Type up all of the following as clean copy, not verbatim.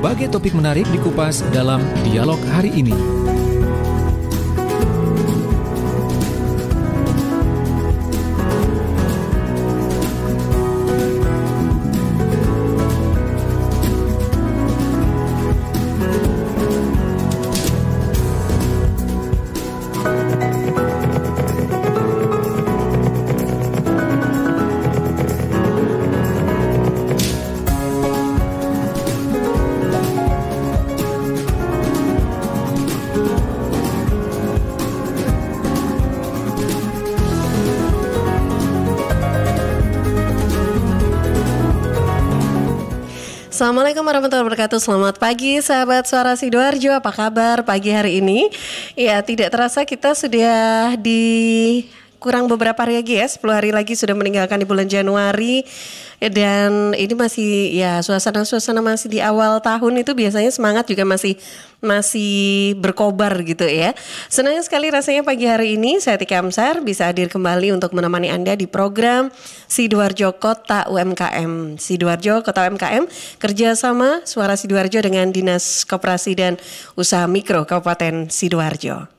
Berbagai topik menarik dikupas dalam dialog hari ini. Assalamualaikum warahmatullahi wabarakatuh. Selamat pagi sahabat Suara Sidoarjo. Apa kabar pagi hari ini? Ya, tidak terasa kita sudah di kurang beberapa hari lagi ya, 10 hari lagi sudah meninggalkan di bulan Januari. Dan ini masih ya suasana-suasana masih di awal tahun itu biasanya semangat juga masih berkobar gitu ya. Senang sekali rasanya pagi hari ini saya Tika Amsar bisa hadir kembali untuk menemani Anda di program Sidoarjo Kota UMKM. Sidoarjo Kota UMKM kerjasama Suara Sidoarjo dengan Dinas Koperasi dan Usaha Mikro Kabupaten Sidoarjo.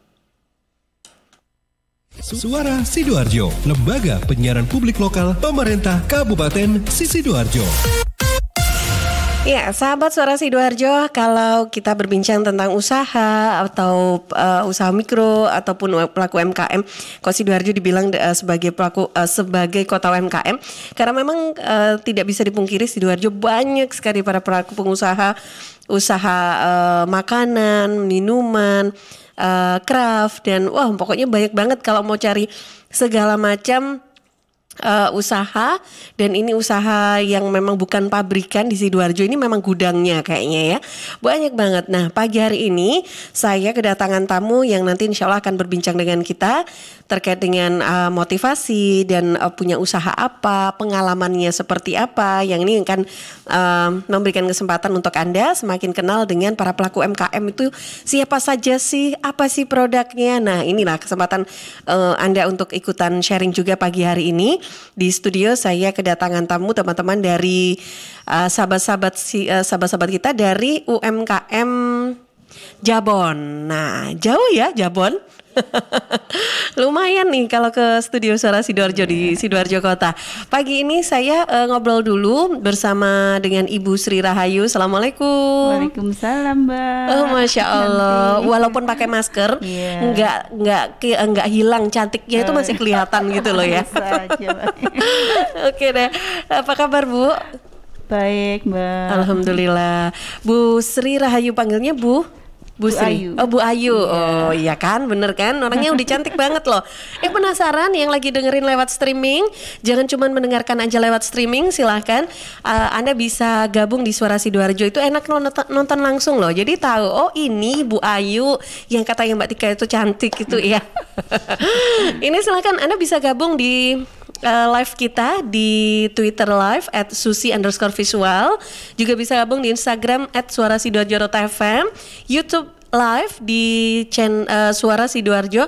Suara Sidoarjo, lembaga penyiaran publik lokal pemerintah Kabupaten Sidoarjo. Ya, sahabat Suara Sidoarjo, kalau kita berbincang tentang usaha atau usaha mikro ataupun pelaku UMKM, kok Sidoarjo dibilang sebagai pelaku sebagai kota UMKM karena memang tidak bisa dipungkiri Sidoarjo banyak sekali para pelaku pengusaha usaha makanan, minuman, craft dan wah pokoknya banyak banget kalau mau cari segala macam usaha. Dan ini usaha yang memang bukan pabrikan di Sidoarjo, ini memang gudangnya kayaknya ya, banyak banget. Nah pagi hari ini saya kedatangan tamu yang nanti insya Allah akan berbincang dengan kita terkait dengan motivasi dan punya usaha apa, pengalamannya seperti apa, yang ini akan memberikan kesempatan untuk Anda semakin kenal dengan para pelaku UMKM itu siapa saja sih, apa sih produknya. Nah inilah kesempatan Anda untuk ikutan sharing juga pagi hari ini. Di studio saya kedatangan tamu teman-teman dari sahabat-sahabat kita dari UMKM Jabon. Nah jauh ya Jabon. Lumayan nih kalau ke studio Suara Sidoarjo di Sidoarjo Kota. Pagi ini saya ngobrol dulu bersama dengan Ibu Sri Rahayu. Assalamualaikum. Waalaikumsalam Mbak. Oh Masya Allah. Walaupun pakai masker, nggak hilang cantiknya itu masih kelihatan gitu loh ya. Oke deh. Apa kabar Bu? Baik Mbak. Alhamdulillah. Bu Sri Rahayu panggilnya Bu Sri. Ayu. Oh Bu Ayu. Oh iya kan, bener kan? Orangnya udah cantik banget loh. Penasaran yang lagi dengerin lewat streaming? Jangan cuma mendengarkan aja lewat streaming, silahkan Anda bisa gabung di Suara Sidoarjo. Itu enak nonton langsung loh. Jadi tahu, oh ini Bu Ayu yang kata yang Mbak Tika itu cantik itu ya. Ini silahkan Anda bisa gabung di live kita di Twitter live @susi_visual, juga bisa gabung di Instagram @suarasidoarjo.fm, YouTube live di Suara Sidoarjo,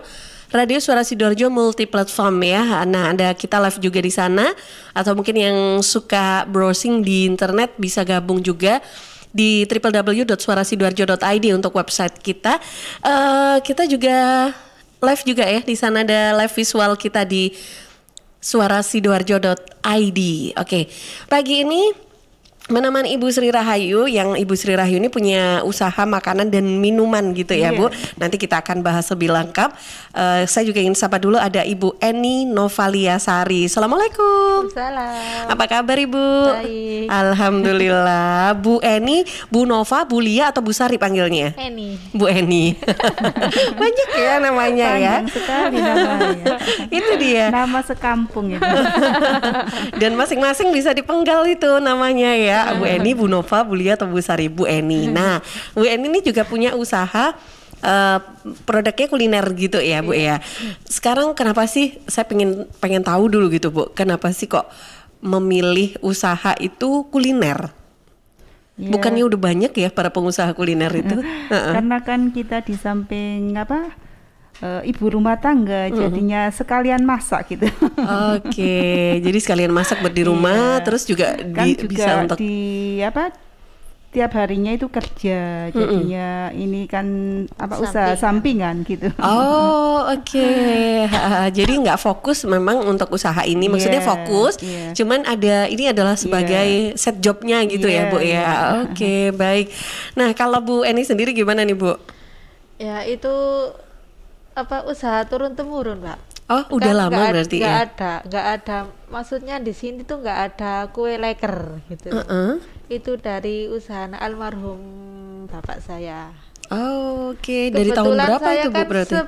Radio Suara Sidoarjo multiplatform ya. Nah, ada kita live juga di sana, atau mungkin yang suka browsing di internet bisa gabung juga di www.suarasidoarjo.id untuk website kita. Kita juga live juga ya, di sana ada live visual kita di suarasidoarjo.id. Oke. Pagi ini menemani Ibu Sri Rahayu, yang Ibu Sri Rahayu ini punya usaha makanan dan minuman gitu ya Bu. Nanti kita akan bahas lebih lengkap. Saya juga ingin sapa dulu ada Ibu Eni Novalia Sari. Assalamualaikum. Salam. Apa kabar Ibu? Baik. Alhamdulillah. Bu Eni, Bu Nova, Bu Lia atau Bu Sari panggilnya? Eni. Bu Eni. Banyak ya namanya ya. Panjang sekali namanya. Itu dia. Nama sekampung itu. Dan masing-masing bisa dipenggal itu namanya ya. Bu Eni, Bu Nova, Bu Lia atau Bu Sari. Bu Eni. Nah, Bu Eni ini juga punya usaha produknya kuliner gitu ya Bu ya. Sekarang kenapa sih saya pengen tahu dulu gitu Bu, kenapa sih kok memilih usaha itu kuliner? Ya. Bukannya udah banyak ya para pengusaha kuliner itu? Karena kan kita di samping ibu rumah tangga, jadinya sekalian masak gitu. Oke, jadi sekalian masak di rumah, terus juga kan juga bisa untuk tiap harinya itu kerja, jadinya ini kan usaha sampingan gitu. Oh, oke. Jadi nggak fokus memang untuk usaha ini, maksudnya fokus, cuman ini adalah sebagai set jobnya gitu ya Bu ya. Oke, baik. Nah kalau Bu Eni sendiri gimana nih Bu? Ya itu usaha turun temurun Pak. Oh, udah Kan lama berarti ya? Nggak ada. Maksudnya di sini tuh nggak ada kue leker gitu. Itu dari usaha almarhum bapak saya. Oh, oke. Dari tahun berapa itu Bu kan berarti?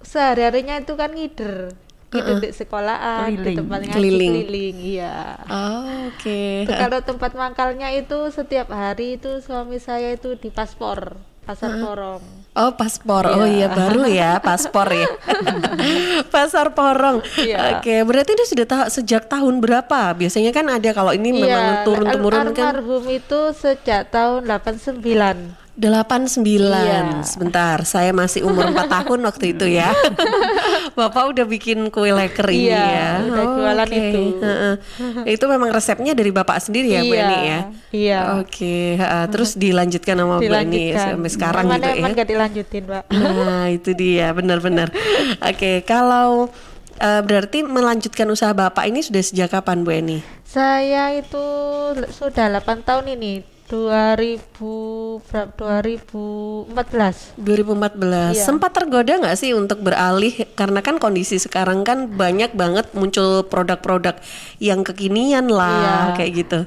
Sehari-harinya itu kan ngider di sekolahan, di tempat ngaji keliling, iya. Oh, oke. Kalau tempat mangkalnya itu setiap hari itu suami saya itu di Pasar Porong. Oh, Paspor. Oh iya, baru ya Paspor ya. Pasar Porong. Oke, berarti itu sudah sejak tahun berapa? Biasanya kan ada kalau ini memang turun-temurun kan. Almarhum itu sejak tahun 89. 89. Sebentar, saya masih umur 4 tahun waktu itu ya. Bapak udah bikin kue leker ini ya. Udah jualan itu. Itu memang resepnya dari Bapak sendiri ya Bu Eni ya? Iya. Oke, terus dilanjutkan sama Bu Eni sampai sekarang gitu ya. Emang gak dilanjutin Pak. Nah itu dia, benar-benar. Oke, kalau berarti melanjutkan usaha Bapak ini sudah sejak kapan Bu Eni? Saya itu sudah 8 tahun ini. 2014. Iya. Sempat tergoda nggak sih untuk beralih, karena kan kondisi sekarang kan banyak banget muncul produk-produk yang kekinian lah kayak gitu.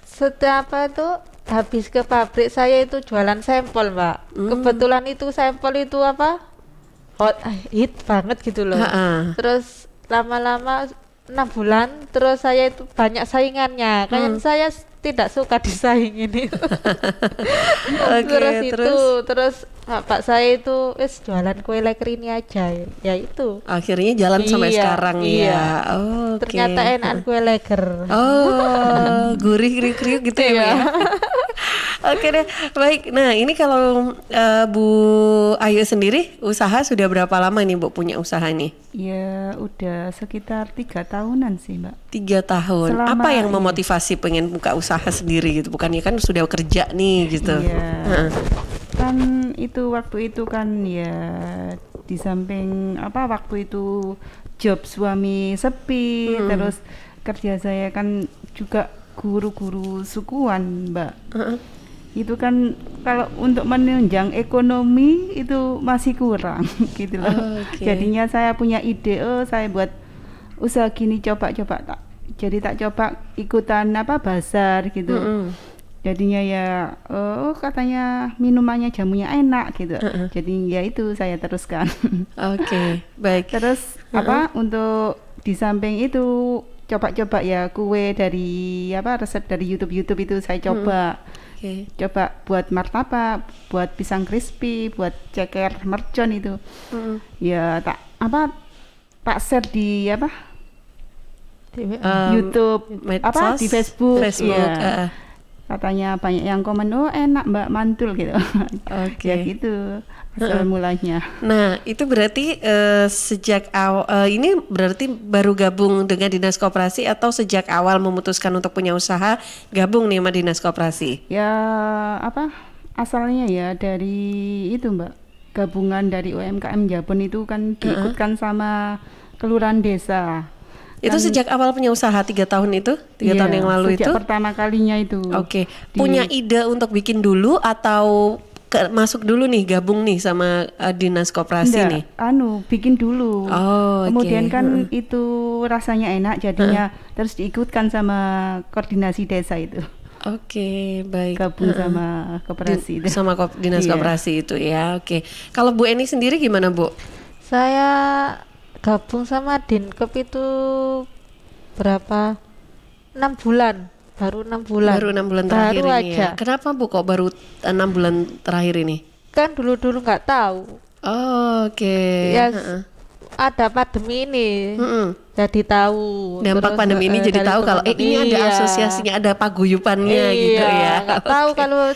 Setiap itu habis ke pabrik saya itu jualan sampel Mbak. Kebetulan itu sampel itu hit banget gitu loh. Terus lama-lama 6 bulan terus saya itu banyak saingannya. Kayak saya tidak suka disaingin itu. Terus bapak saya itu jualan kue leker ini aja ya itu. Akhirnya jalan sampai sekarang ya. Oh, ternyata enak kue leker. Oh, gurih kriuk-kriuk gitu ya. Oke deh, baik. Nah ini kalau Bu Ayu sendiri usaha sudah berapa lama nih Bu punya usaha nih? Ya udah sekitar 3 tahunan sih Mbak. 3 tahun. Apa yang memotivasi pengen buka usaha sendiri gitu? Bukannya kan sudah kerja nih gitu. Iya. Kan itu waktu itu kan ya di samping waktu itu job suami sepi, terus kerja saya kan juga guru-guru sukuan Mbak. Itu kan kalau untuk menunjang ekonomi itu masih kurang gitu loh. Jadinya saya punya ide, saya buat usaha gini, coba tak coba ikutan bazar gitu. Jadinya ya katanya minumannya jamunya enak gitu. Jadi ya itu saya teruskan. Oke, baik. Terus untuk di samping itu coba-coba ya kue dari resep dari YouTube itu saya coba. Coba buat martabak, buat pisang crispy, buat ceker mercon itu. Ya tak share di YouTube, di Facebook. Ya. Katanya banyak yang komen, oh enak Mbak, mantul gitu. Ya gitu asal mulanya. Nah itu berarti sejak awal ini berarti baru gabung dengan Dinas Koperasi atau sejak awal memutuskan untuk punya usaha gabung nih sama Dinas Koperasi? Ya asalnya ya dari itu Mbak, gabungan dari UMKM Jabon itu kan diikutkan sama kelurahan desa. Itu sejak awal punya usaha 3 tahun itu? 3 tahun yang lalu itu? Sejak pertama kalinya itu. Oke. Punya ide untuk bikin dulu atau masuk dulu nih, gabung nih sama Dinas Koperasi nih? Bikin dulu. Kemudian kan itu rasanya enak, jadinya terus diikutkan sama koordinasi desa itu. Oke, baik. Gabung sama koperasi itu. Sama Dinas Koperasi itu ya. Oke. Kalau Bu Eni sendiri gimana Bu? Saya gabung sama Dinkep itu berapa? 6 bulan. Baru 6 bulan. Baru 6 bulan terakhir baru ini aja. Ya. Kenapa Bu kok baru 6 bulan terakhir ini? Kan dulu nggak tahu. Oke. Ya, ada pandemi ini. Jadi tahu. Dampak pandemi ini jadi tahu kalau ini ada asosiasinya, ada paguyupannya gitu ya. Nggak tahu kalau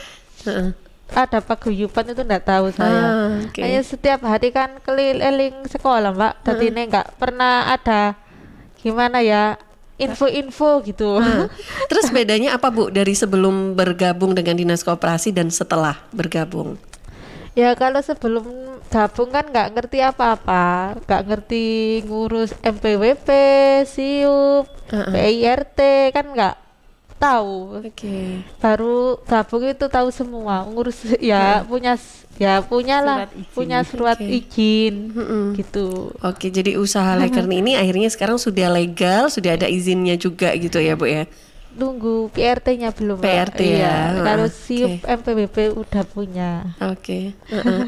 ada paguyupan itu nggak tahu saya. Kayak setiap hari kan keliling sekolah Mbak. Jadi ini nggak pernah ada gimana ya, info-info gitu. Terus bedanya apa Bu dari sebelum bergabung dengan Dinas Koperasi dan setelah bergabung? Ya kalau sebelum gabung kan nggak ngerti apa-apa, nggak ngerti ngurus MPWP, SIUP, PIRT kan nggak tahu. Baru gabung itu tahu semua, ngurus ya punya lah, punya surat izin gitu. Oke, jadi usaha Lekern ini akhirnya sekarang sudah legal, sudah ada izinnya juga gitu ya Bu ya? Nunggu PRT-nya belum. PRT ya. Kalau SIUP MPWP udah punya. Oke.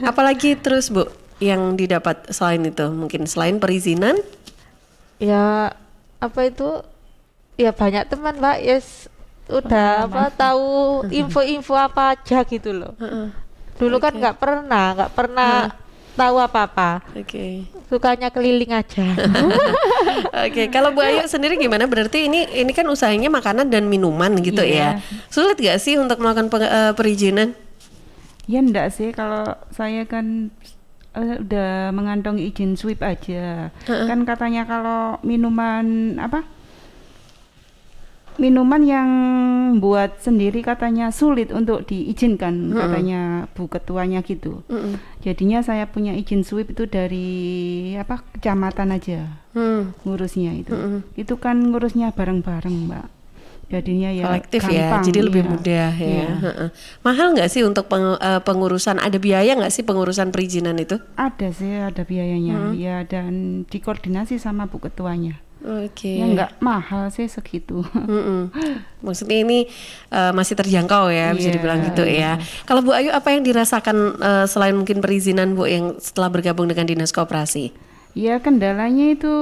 Apalagi terus Bu yang didapat selain itu? Mungkin selain perizinan? Ya apa itu? Ya banyak teman Mbak, udah tahu info-info apa aja gitu loh. Dulu kan nggak pernah tahu apa-apa. Sukanya keliling aja. Kalau Bu Ayu sendiri gimana? Berarti ini kan usahanya makanan dan minuman gitu ya. Sulit gak sih untuk melakukan perizinan? Ya enggak sih, kalau saya kan udah mengantongi izin SWIP aja. Kan katanya kalau minuman yang buat sendiri katanya sulit untuk diizinkan, katanya Bu Ketuanya gitu. Jadinya saya punya izin SWIP itu dari kecamatan aja ngurusnya itu. Itu kan ngurusnya bareng-bareng Mbak. Jadinya ya kolektif gampang, ya, jadi lebih mudah ya. Mahal nggak sih untuk pengurusan? Ada biaya nggak sih pengurusan perizinan itu? Ada sih, ada biayanya. Ya dan dikoordinasi sama Bu Ketuanya. Ya nggak mahal sih segitu. Maksudnya ini masih terjangkau ya, bisa dibilang gitu ya. Kalau Bu Ayu apa yang dirasakan selain mungkin perizinan Bu yang setelah bergabung dengan Dinas Koperasi? Ya kendalanya itu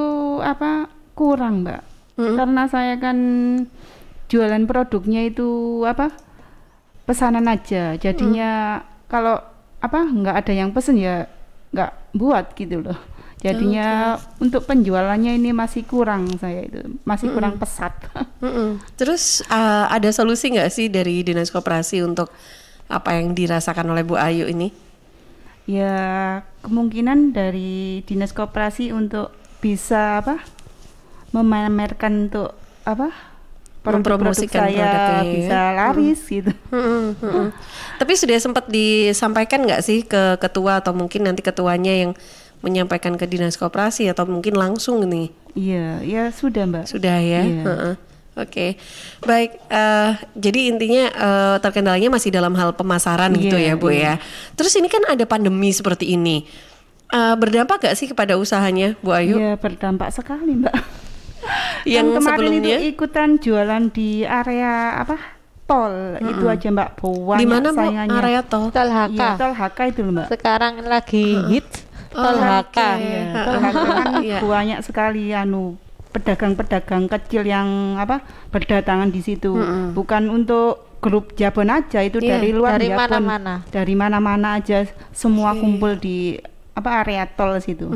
kurang Mbak. Karena saya kan jualan produknya itu pesanan aja. Jadinya kalau nggak ada yang pesen ya nggak buat gitu loh. Jadinya untuk penjualannya ini masih kurang, saya itu masih kurang pesat. Terus ada solusi nggak sih dari Dinas Koperasi untuk apa yang dirasakan oleh Bu Ayu ini? Ya kemungkinan dari Dinas Koperasi untuk bisa memamerkan untuk produk saya bisa laris gitu. Tapi sudah sempat disampaikan nggak sih ke ketua atau mungkin nanti ketuanya yang menyampaikan ke Dinas Koperasi atau mungkin langsung nih? Iya, sudah Mbak. Sudah ya. Oke. Baik. Jadi intinya terkendalanya masih dalam hal pemasaran gitu ya Bu ya. Terus ini kan ada pandemi seperti ini. Berdampak gak sih kepada usahanya Bu Ayu? Iya, berdampak sekali Mbak. Yang kemarin sebelumnya itu ikutan jualan di area tol itu aja Mbak, banyak di mana Bu saingannya. area tol? Tol HK. Iya, tol HK itu loh Mbak. Sekarang lagi hits tol HK. Tol HK kan banyak sekali pedagang-pedagang kecil yang berdatangan di situ. Bukan untuk grup Jabon aja, itu dari luar dari Jabon. mana-mana. Dari mana-mana aja semua kumpul di area tol situ.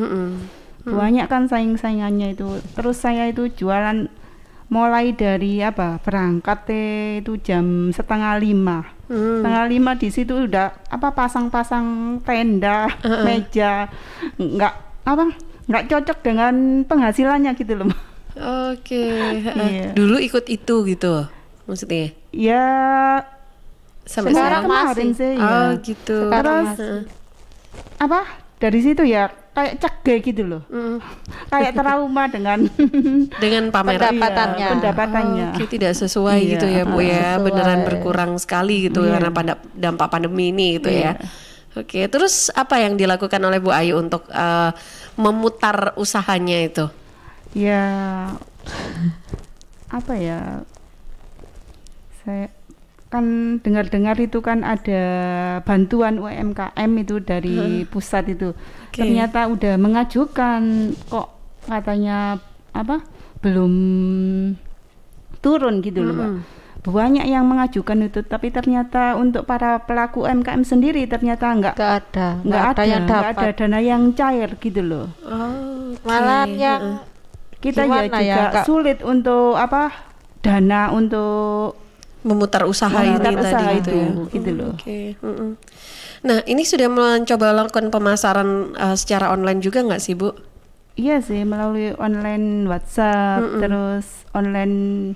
Banyak kan saing-saingannya itu. Terus saya itu jualan mulai dari berangkat itu jam 4:30. 4:30 di situ udah pasang-pasang tenda, meja, nggak cocok dengan penghasilannya gitu loh. Dulu ikut itu gitu maksudnya? Ya sampai sekarang kemarin masih. sih ya. Gitu. Terus dari situ ya kayak cegah gitu loh. Kayak trauma dengan pendapatannya. Tidak sesuai gitu ya Bu ya. Beneran berkurang sekali gitu karena dampak pandemi ini gitu ya. Oke, terus apa yang dilakukan oleh Bu Ayu untuk memutar usahanya itu? Ya saya kan dengar-dengar itu kan ada bantuan UMKM itu dari pusat itu. Ternyata udah mengajukan kok katanya belum turun gitu loh Mbak. Banyak yang mengajukan itu, tapi ternyata untuk para pelaku UMKM sendiri ternyata nggak ada dana yang cair gitu loh. Malah yang kita juga sulit untuk dana untuk memutar usaha ini tadi gitu loh. Nah, ini sudah mencoba lakukan pemasaran secara online juga nggak sih Bu? Iya sih, melalui online WhatsApp, terus online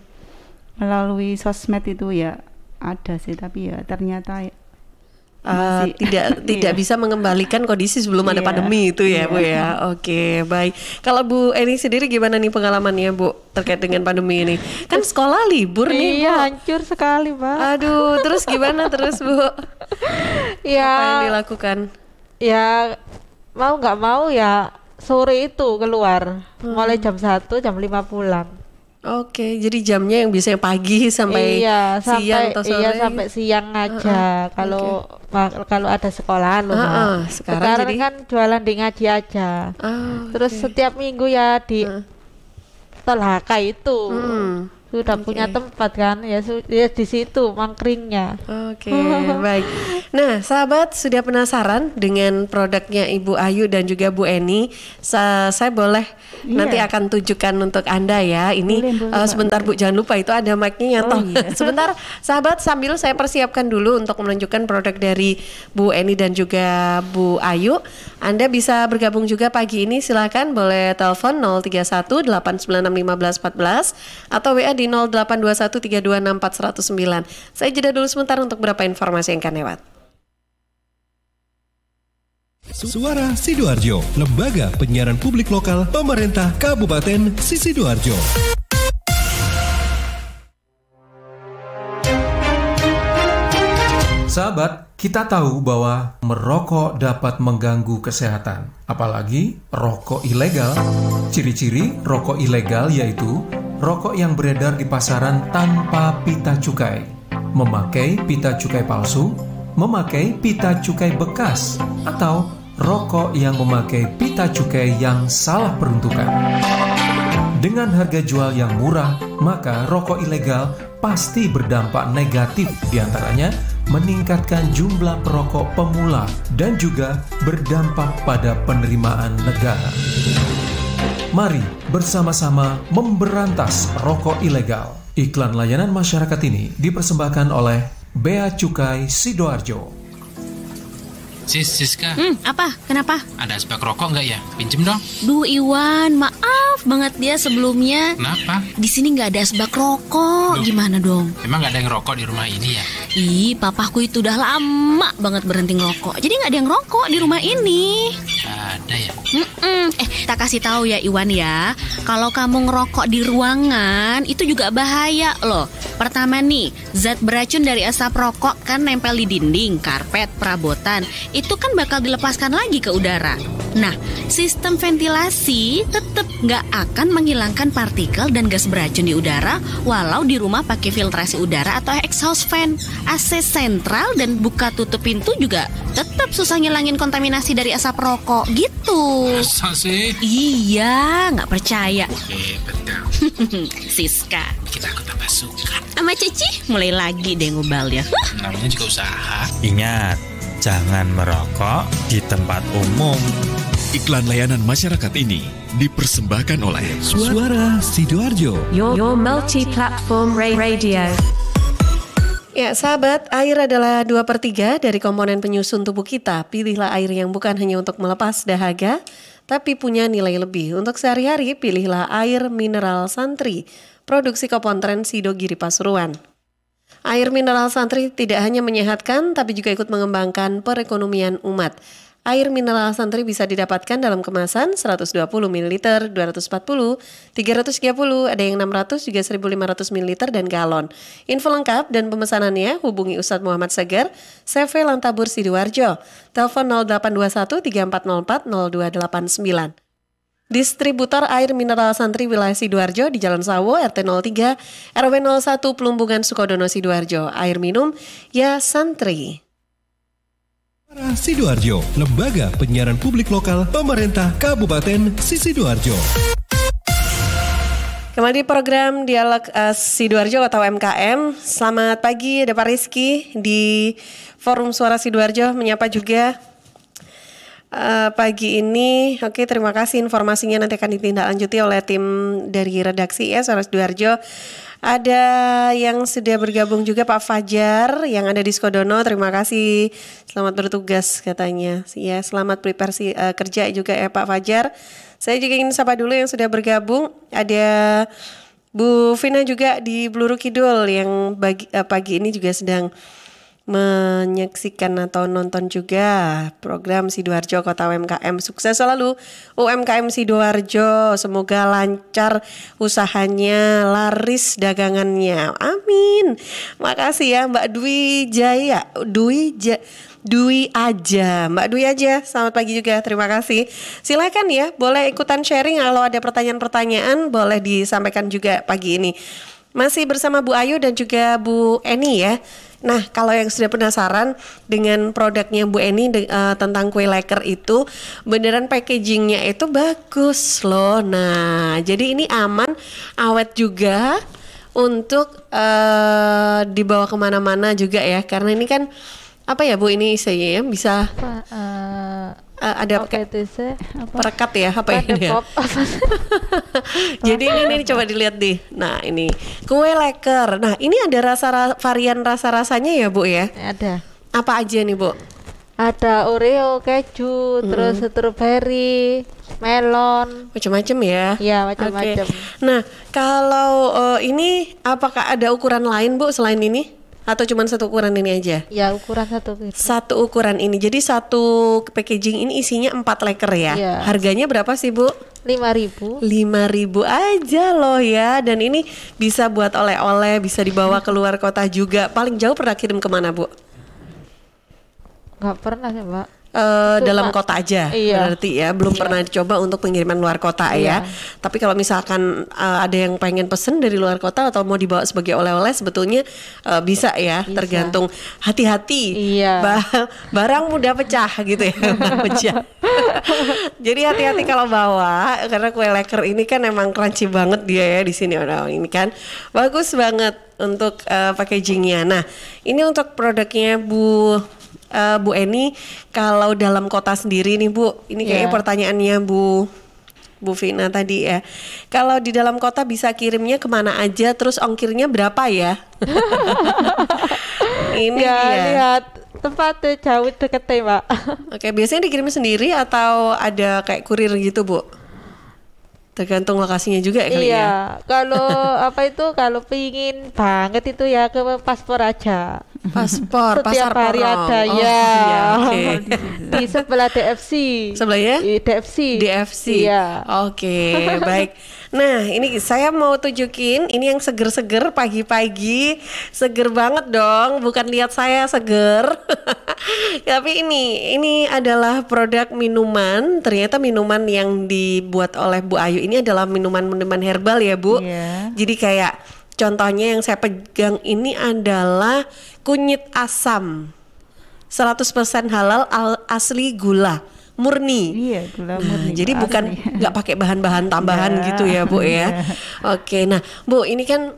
melalui sosmed itu ya ada sih, tapi ya ternyata masih tidak bisa mengembalikan kondisi sebelum ada pandemi itu ya Bu ya. Oke, baik. Kalau Bu Eni sendiri gimana nih pengalamannya Bu terkait dengan pandemi ini? Kan sekolah libur nih Bu. Iya, hancur sekali Mbak. Aduh, terus gimana terus Bu? Ya, apa yang dilakukan? Ya mau nggak mau ya sore itu keluar, mulai jam 1, jam 5 pulang. Oke, jadi jamnya yang biasanya pagi sampai siang atau sore? Iya, sampai siang aja. Kalau ada sekolahan loh. Sekarang jadi kan jualan di ngaji aja. Terus setiap minggu ya di Tol HK itu. Sudah punya tempat kan, ya di situ mangkringnya. Oke, baik. Nah, sahabat sudah penasaran dengan produknya Ibu Ayu dan juga Bu Eni? Saya boleh nanti akan tunjukkan untuk Anda ya. Ini boleh, sebentar Bu, jangan lupa itu ada mic-nya nyantol. Sebentar, sahabat, sambil saya persiapkan dulu untuk menunjukkan produk dari Bu Eni dan juga Bu Ayu. Anda bisa bergabung juga pagi ini, silakan boleh telepon 031 896 1514 atau WA di 0821 326 4109. Saya jeda dulu sebentar untuk beberapa informasi yang akan lewat. Suara Sidoarjo, lembaga penyiaran publik lokal pemerintah Kabupaten Sidoarjo. Sahabat, kita tahu bahwa merokok dapat mengganggu kesehatan, apalagi rokok ilegal. Ciri-ciri rokok ilegal yaitu rokok yang beredar di pasaran tanpa pita cukai, memakai pita cukai palsu, memakai pita cukai bekas, atau rokok yang memakai pita cukai yang salah peruntukan. Dengan harga jual yang murah, maka rokok ilegal pasti berdampak negatif, diantaranya meningkatkan jumlah perokok pemula dan juga berdampak pada penerimaan negara. Mari bersama-sama memberantas rokok ilegal. Iklan layanan masyarakat ini dipersembahkan oleh Bea Cukai Sidoarjo. Siska. Apa? Kenapa? Ada asbak rokok nggak ya? Pinjem dong. Duh Iwan, maaf banget dia sebelumnya. Kenapa? Di sini nggak ada asbak rokok. Gimana dong? Emang nggak ada yang rokok di rumah ini ya? Ih, papaku itu udah lama banget berhenti ngerokok. Jadi nggak ada yang rokok di rumah ini. Ada ya? Tak kasih tahu ya Iwan ya. Kalau kamu ngerokok di ruangan itu juga bahaya loh. Pertama nih, zat beracun dari asap rokok kan nempel di dinding, karpet, perabotan. Itu kan bakal dilepaskan lagi ke udara. Nah, sistem ventilasi tetap nggak akan menghilangkan partikel dan gas beracun di udara walau di rumah pakai filtrasi udara atau exhaust fan. AC sentral dan buka tutup pintu juga tetap susah ngilangin kontaminasi dari asap rokok gitu. Masa sih? Iya, nggak percaya. Hebat kau. Siska, Kita aku tambah suka. sama Cici mulai lagi deh ngobalnya. Namanya juga usaha. Ingat, jangan merokok di tempat umum. Iklan layanan masyarakat ini dipersembahkan oleh Suara Sidoarjo. Your multi-platform radio. Ya sahabat, air adalah 2/3 dari komponen penyusun tubuh kita. Pilihlah air yang bukan hanya untuk melepas dahaga, tapi punya nilai lebih. Untuk sehari-hari, pilihlah air mineral Santri, produksi Kopontren Sidogiri Pasuruan. Air mineral Santri tidak hanya menyehatkan, tapi juga ikut mengembangkan perekonomian umat. Air mineral Santri bisa didapatkan dalam kemasan 120 ml, 240, 330, ada yang 600 juga 1500 ml dan galon. Info lengkap dan pemesanannya hubungi Ustadz Muhammad Segar, CV Lantabur Sidoarjo. Telepon 0821 3404 0289. Distributor air mineral Santri wilayah Sidoarjo di Jalan Sawo, RT 03, RW 01, Pelumbungan Sukodono Sidoarjo. Air minum ya Santri. Suara Sidoarjo, lembaga penyiaran publik lokal pemerintah Kabupaten Sidoarjo. Kembali di program Dialog Sidoarjo atau MKM. Selamat pagi, ada Pak Rizky di Forum Suara Sidoarjo menyapa juga pagi ini. Oke, terima kasih informasinya nanti akan ditindaklanjuti oleh tim dari redaksi ya Suara Sidoarjo. Ada yang sudah bergabung juga Pak Fajar yang ada di Sukodono. Terima kasih. Selamat bertugas katanya. Ya, selamat prepare kerja juga ya Pak Fajar. Saya juga ingin sapa dulu yang sudah bergabung. Ada Bu Vina juga di Bluru Kidul yang pagi ini juga sedang menyaksikan atau nonton juga program Sidoarjo Kota UMKM. Sukses selalu UMKM Sidoarjo, semoga lancar usahanya, laris dagangannya, amin. Makasih ya Mbak Dwi aja, Mbak Dwi aja, selamat pagi juga, terima kasih. Silakan ya, boleh ikutan sharing kalau ada pertanyaan-pertanyaan, boleh disampaikan juga pagi ini. Masih bersama Bu Ayu dan juga Bu Eni ya. Nah, kalau yang sudah penasaran dengan produknya Bu Eni tentang kue leker itu, beneran packagingnya itu bagus loh. Nah, jadi ini aman, awet juga untuk dibawa kemana-mana juga ya. Karena ini kan apa ya Bu, ini saya ya bisa ada perekat ya, apa ini ya? Jadi ini coba dilihat deh. Nah ini kue leker. Nah ini ada varian rasa-rasanya ya Bu ya? Ada. Apa aja nih Bu? Ada Oreo, keju, terus strawberry, melon, macam-macam ya? Iya macam-macam. Okay. Nah kalau ini apakah ada ukuran lain Bu selain ini? Atau cuma satu ukuran ini aja? Ya ukuran satu gitu. Satu ukuran ini. Jadi satu packaging ini isinya 4 leker ya? Ya. Harganya berapa sih Bu? 5.000. 5.000 aja loh ya. Dan ini bisa buat oleh-oleh, bisa dibawa keluar kota juga. Paling jauh pernah kirim kemana Bu? Nggak pernah ya Mbak. Dalam kota aja, iya. Berarti ya belum pernah dicoba untuk pengiriman luar kota ya. Tapi kalau misalkan ada yang pengen pesen dari luar kota atau mau dibawa sebagai oleh-oleh, sebetulnya bisa ya. Bisa. Tergantung hati-hati. Iya. Barang mudah pecah gitu ya, pecah. Jadi hati-hati kalau bawa, karena kue leker ini kan emang crunchy banget dia ya di sini. Ini kan bagus banget untuk packagingnya. Nah, ini untuk produknya Bu Eni, kalau dalam kota sendiri nih Bu, ini kayaknya pertanyaannya Bu Vina tadi ya. Kalau di dalam kota bisa kirimnya kemana aja, terus ongkirnya berapa ya? Ini ya, dia. Lihat tempatnya jauh deket ya Mbak. Oke, biasanya dikirim sendiri atau ada kayak kurir gitu Bu? Tergantung lokasinya juga kali ya. Iya, kalau kalau pingin banget itu ya ke Paspor aja. Paspor, setiap Pasar hari Porong. ada Oh, ya. Iya, okay. Di sebelah DFC. Sebelahnya? DFC. Iya. Oke, baik. Nah, ini saya mau tunjukin ini yang seger-seger pagi-pagi. Seger banget dong, bukan lihat saya seger. Tapi ini adalah produk minuman. Ternyata minuman yang dibuat oleh Bu Ayu ini adalah minuman-minuman herbal ya Bu. Yeah. Jadi kayak contohnya yang saya pegang ini adalah kunyit asam 100% halal asli gula murni. Iya, gula murni. Jadi bukan nggak pakai bahan-bahan tambahan gitu ya Bu ya. Oke, nah Bu ini kan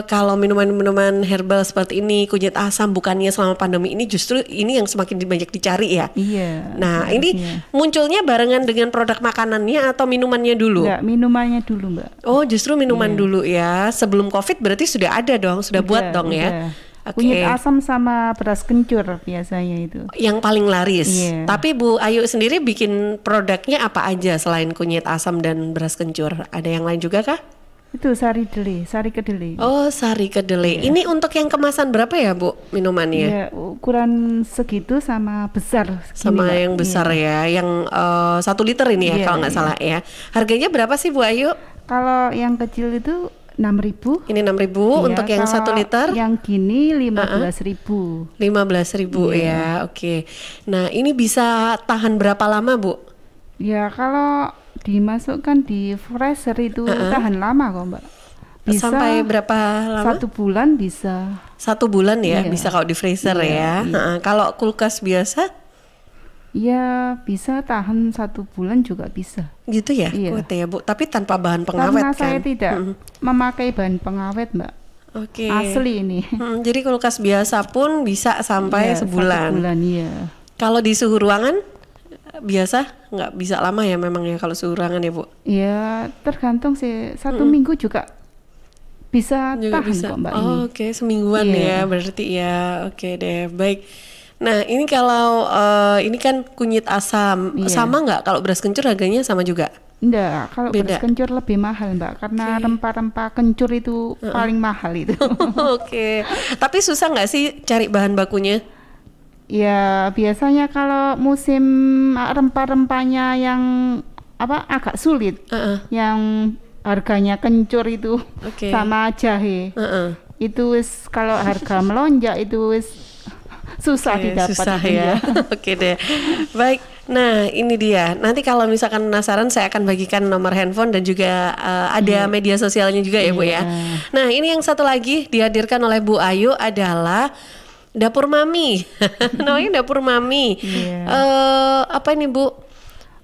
kalau minuman-minuman herbal seperti ini, kunyit asam, bukannya selama pandemi ini justru ini yang semakin banyak dicari ya? Iya. Nah ini munculnya barengan dengan produk makanannya atau minumannya dulu? Enggak, minumannya dulu Mbak. Oh justru minuman dulu ya. Sebelum COVID berarti sudah ada dong, sudah buat dong ya? Okay. Kunyit asam sama beras kencur biasanya itu. Yang paling laris. Tapi Bu Ayu sendiri bikin produknya apa aja selain kunyit asam dan beras kencur? Ada yang lain juga kah? Itu sari kedelai. Oh, sari kedelai. Ini untuk yang kemasan berapa ya, Bu, minumannya? Ya, ukuran segitu sama besar. Sama yang besar ya, yang 1 liter ini ya kalau nggak salah ya. Harganya berapa sih Bu Ayu? Kalau yang kecil itu 6.000. Ini 6.000 untuk yang 1 liter. Yang gini 15.000. 15.000 ya, oke. Nah, ini bisa tahan berapa lama, Bu? Ya, kalau dimasukkan di freezer itu tahan lama kok Mbak. Bisa sampai berapa lama? 1 bulan bisa. 1 bulan ya, bisa kalau di freezer ya. Kalau kulkas biasa? Ya bisa tahan 1 bulan juga bisa. Gitu ya, kuat ya Bu. Tapi tanpa bahan pengawet. Karena kan? saya tidak memakai bahan pengawet Mbak. Oke. Asli ini. Jadi kulkas biasa pun bisa sampai sebulan. 1 bulan ya. Kalau di suhu ruangan biasa nggak bisa lama ya memang ya kalau suhu ruangan ya Bu? Ya tergantung sih, 1 minggu juga bisa juga tahan kok Mbak ini. Oke, semingguan ya berarti ya. Oke deh, baik. Nah ini kalau ini kan kunyit asam, sama nggak kalau beras kencur harganya sama juga? Enggak, kalau Beda. beras kencur lebih mahal Mbak, karena rempah-rempah kencur itu paling mahal itu. Oke. Tapi susah nggak sih cari bahan bakunya? Ya biasanya kalau musim rempah-rempahnya yang agak sulit, yang harganya kencur itu sama jahe, itu wis kalau harga melonjak itu wis susah didapat. Susah ya. Oke deh. Baik. Nah ini dia. Nanti kalau misalkan penasaran saya akan bagikan nomor handphone dan juga ada media sosialnya juga ya Bu ya. Nah ini yang satu lagi dihadirkan oleh Bu Ayu adalah Dapur Mami. Namanya Dapur Mami. Apa ini Bu?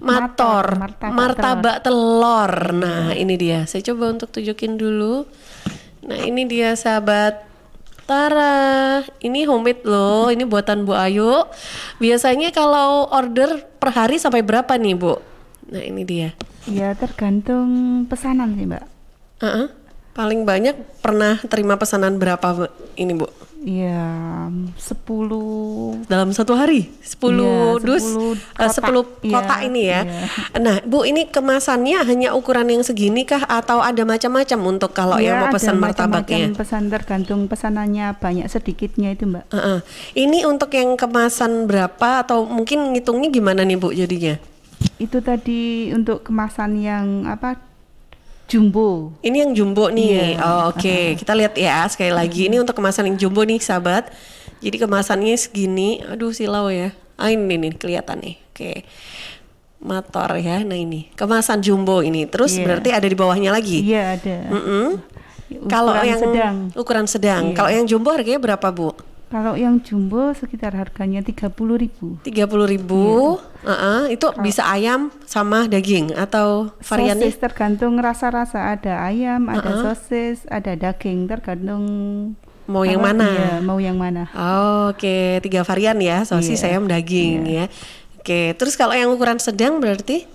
Martabak telur. Nah ini dia. Saya coba untuk tunjukin dulu. Nah ini dia sahabat. Tara, ini homemade loh. Ini buatan Bu Ayu. Biasanya kalau order per hari sampai berapa nih Bu? Nah ini dia. Ya tergantung pesanan sih Mbak. Paling banyak pernah terima pesanan berapa Bu? Ini Bu? Ya 10 dalam satu hari 10 dus 10 kotak ini ya. Nah Bu, ini kemasannya hanya ukuran yang segini kah atau ada macam-macam untuk kalau yang mau pesan martabaknya? Pesan tergantung pesanannya banyak sedikitnya itu Mbak. Ini untuk yang kemasan berapa atau mungkin ngitungnya gimana nih Bu jadinya? Itu tadi untuk kemasan yang jumbo. Ini yang jumbo nih. Oke. Kita lihat ya sekali lagi. Ini untuk kemasan yang jumbo nih sahabat. Jadi kemasannya segini. Aduh silau ya. Ini nih kelihatan nih. Oke. Motor ya. Nah ini kemasan jumbo ini. Terus berarti ada di bawahnya lagi. Iya ada. Kalau yang ukuran sedang. Kalau yang jumbo harganya berapa Bu? Kalau yang jumbo sekitar harganya 30.000. 30.000. Itu bisa ayam sama daging atau variannya? Sosis tergantung rasa-rasa, ada ayam, ada sosis, ada daging, tergantung mau yang mana? Iya, mau yang mana. Oke, 3 varian ya, sosis, ayam, daging ya. Oke, terus kalau yang ukuran sedang berarti?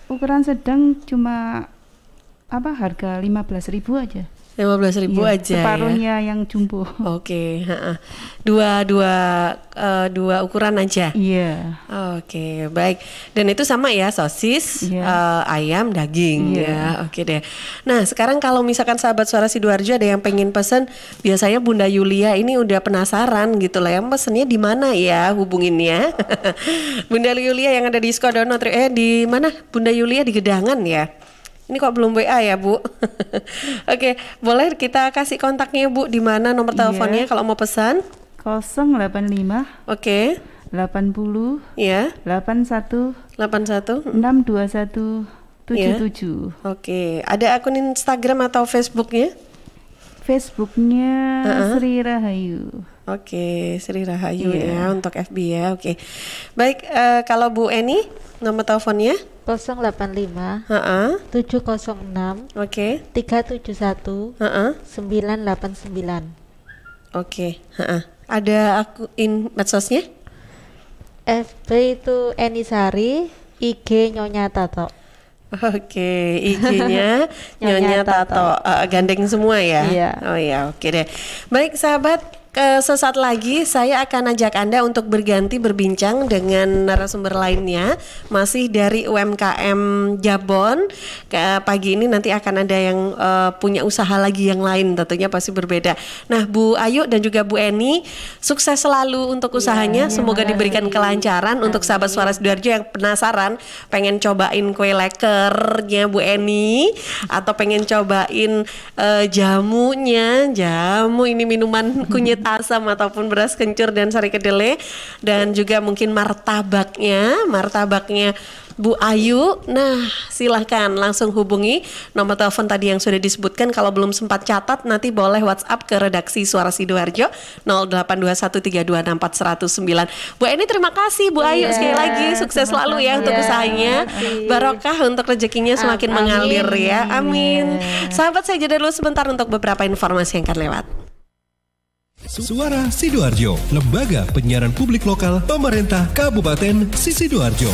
Ukuran sedang cuma harga 15.000 aja. 15.000 aja separuhnya ya? Yang jumbo. Oke, dua ukuran aja. Iya. Oke, baik. Dan itu sama ya, sosis, ayam, daging ya. Oke deh. Nah, sekarang kalau misalkan sahabat Suara Sidoarjo ada yang pengen pesen, biasanya Bunda Yulia ini udah penasaran gitu lah, yang pesennya di mana ya hubunginnya? Bunda Yulia yang ada di Skodono, di mana? Bunda Yulia di Gedangan ya. Ini kok belum WA ya Bu? Oke, boleh kita kasih kontaknya Bu, di mana nomor teleponnya kalau mau pesan? 085. Oke. 80. Iya. 81. 621 77. Oke, ada akun Instagram atau Facebooknya? Facebooknya Sri Rahayu. Oke, Sri Rahayu ya untuk FB ya. Oke. Baik, kalau Bu Eni nomor teleponnya? 085 706 371 989. Oke. Ada akun medsosnya? FB itu Enisari, IG Nyonya Tato. Oke, IG-nya Nyonya Tato. Gandeng semua ya? Iya. Oh ya, oke deh. Baik sahabat, sesaat lagi saya akan ajak Anda untuk berganti berbincang dengan narasumber lainnya, masih dari UMKM Jabon. Pagi ini nanti akan ada yang punya usaha lagi yang lain, tentunya pasti berbeda. Nah, Bu Ayu dan juga Bu Eni, sukses selalu untuk usahanya. Semoga diberikan kelancaran. Untuk sahabat Suara Sidoarjo yang penasaran, pengen cobain kue lekernya Bu Eni, atau pengen cobain jamunya, jamu ini minuman kunyit asam ataupun beras kencur dan sari kedelai, dan juga mungkin martabaknya Bu Ayu. Nah, silahkan langsung hubungi nomor telepon tadi yang sudah disebutkan. Kalau belum sempat catat, nanti boleh WhatsApp ke redaksi Suara Sidoarjo 082132640109. Bu Eni terima kasih, Bu Ayu sekali lagi sukses selalu ya untuk usahanya. Barokah untuk rezekinya semakin mengalir ya. Amin. Sahabat, saya jeda dulu sebentar untuk beberapa informasi yang akan lewat. Suara Sidoarjo, lembaga penyiaran publik lokal pemerintah Kabupaten Sidoarjo.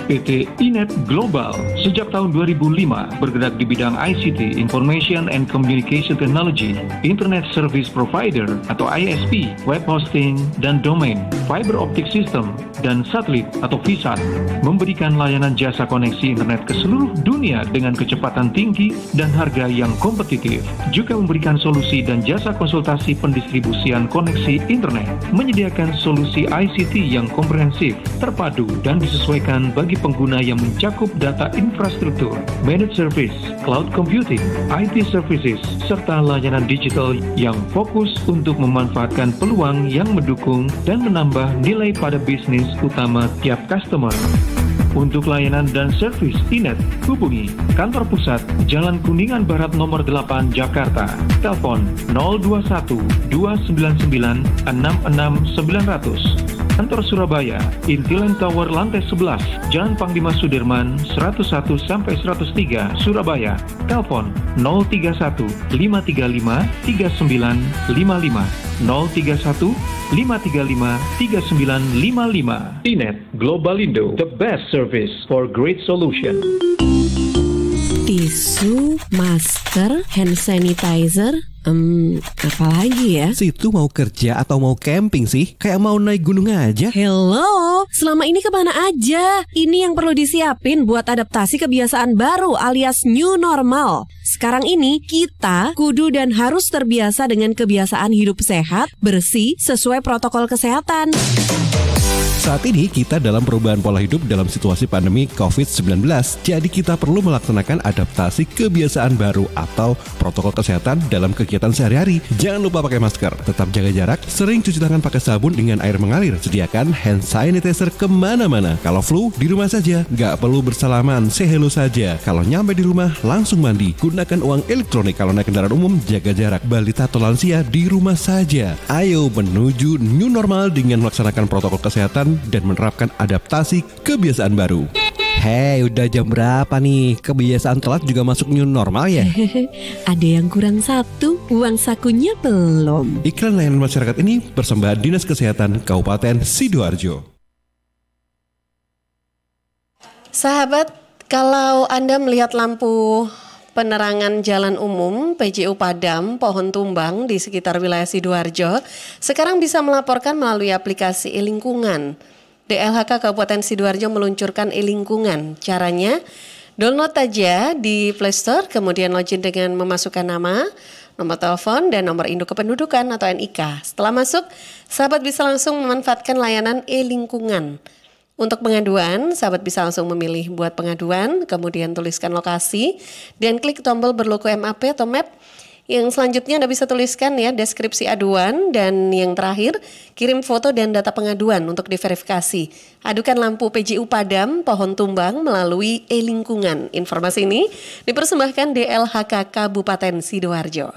PT Inet Global. Sejak tahun 2005 bergerak di bidang ICT, Information and Communication Technology, Internet Service Provider atau ISP, web hosting dan domain, fiber optic system dan satelit atau VSAT, memberikan layanan jasa koneksi internet ke seluruh dunia dengan kecepatan tinggi dan harga yang kompetitif. Juga memberikan solusi dan jasa konsultasi pendistribusian koneksi internet, menyediakan solusi ICT yang komprehensif, terpadu dan disesuaikan bagi pengguna yang mencakup data infrastruktur, managed service, cloud computing, IT services, serta layanan digital yang fokus untuk memanfaatkan peluang yang mendukung dan menambah nilai pada bisnis utama tiap customer. Untuk layanan dan servis Inet, hubungi kantor pusat Jalan Kuningan Barat nomor 8 Jakarta. Telepon 021 299 66900. Kantor Surabaya, Intiland Tower lantai 11, Jalan Panglima Sudirman 101-103 Surabaya. Telepon 031 535 3955 031 535 3955. Inet Globalindo, the best service for great solution. Tisu, masker, hand sanitizer, apalagi ya? Situ mau kerja atau mau camping sih? Kayak mau naik gunung aja. Hello, selama ini kemana aja? Ini yang perlu disiapin buat adaptasi kebiasaan baru alias new normal. Sekarang ini kita kudu dan harus terbiasa dengan kebiasaan hidup sehat, bersih, sesuai protokol kesehatan. Saat ini kita dalam perubahan pola hidup dalam situasi pandemi COVID-19. Jadi kita perlu melaksanakan adaptasi kebiasaan baru atau protokol kesehatan dalam kegiatan sehari-hari. Jangan lupa pakai masker, tetap jaga jarak, sering cuci tangan pakai sabun dengan air mengalir. Sediakan hand sanitizer kemana-mana. Kalau flu, di rumah saja. Nggak perlu bersalaman, say hello saja. Kalau nyampe di rumah, langsung mandi. Gunakan uang elektronik kalau naik kendaraan umum, jaga jarak. Balita atau lansia di rumah saja. Ayo menuju new normal dengan melaksanakan protokol kesehatan dan menerapkan adaptasi kebiasaan baru. Hei, udah jam berapa nih? Kebiasaan telat juga masuk new normal ya? Ada yang kurang satu, uang sakunya belum. Iklan layanan masyarakat ini persembahan Dinas Kesehatan Kabupaten Sidoarjo. Sahabat, kalau Anda melihat lampu penerangan jalan umum, PJU padam, pohon tumbang di sekitar wilayah Sidoarjo, sekarang bisa melaporkan melalui aplikasi e-lingkungan. DLHK Kabupaten Sidoarjo meluncurkan e-lingkungan. Caranya, download aja di Play Store, kemudian login dengan memasukkan nama, nomor telepon, dan nomor induk kependudukan atau NIK. Setelah masuk, sahabat bisa langsung memanfaatkan layanan e-lingkungan. Untuk pengaduan, sahabat bisa langsung memilih buat pengaduan, kemudian tuliskan lokasi, dan klik tombol berlogo MAP atau map. Yang selanjutnya Anda bisa tuliskan ya deskripsi aduan, dan yang terakhir kirim foto dan data pengaduan untuk diverifikasi. Adukan lampu PJU padam, pohon tumbang melalui e-lingkungan. Informasi ini dipersembahkan DLHK Kabupaten Sidoarjo.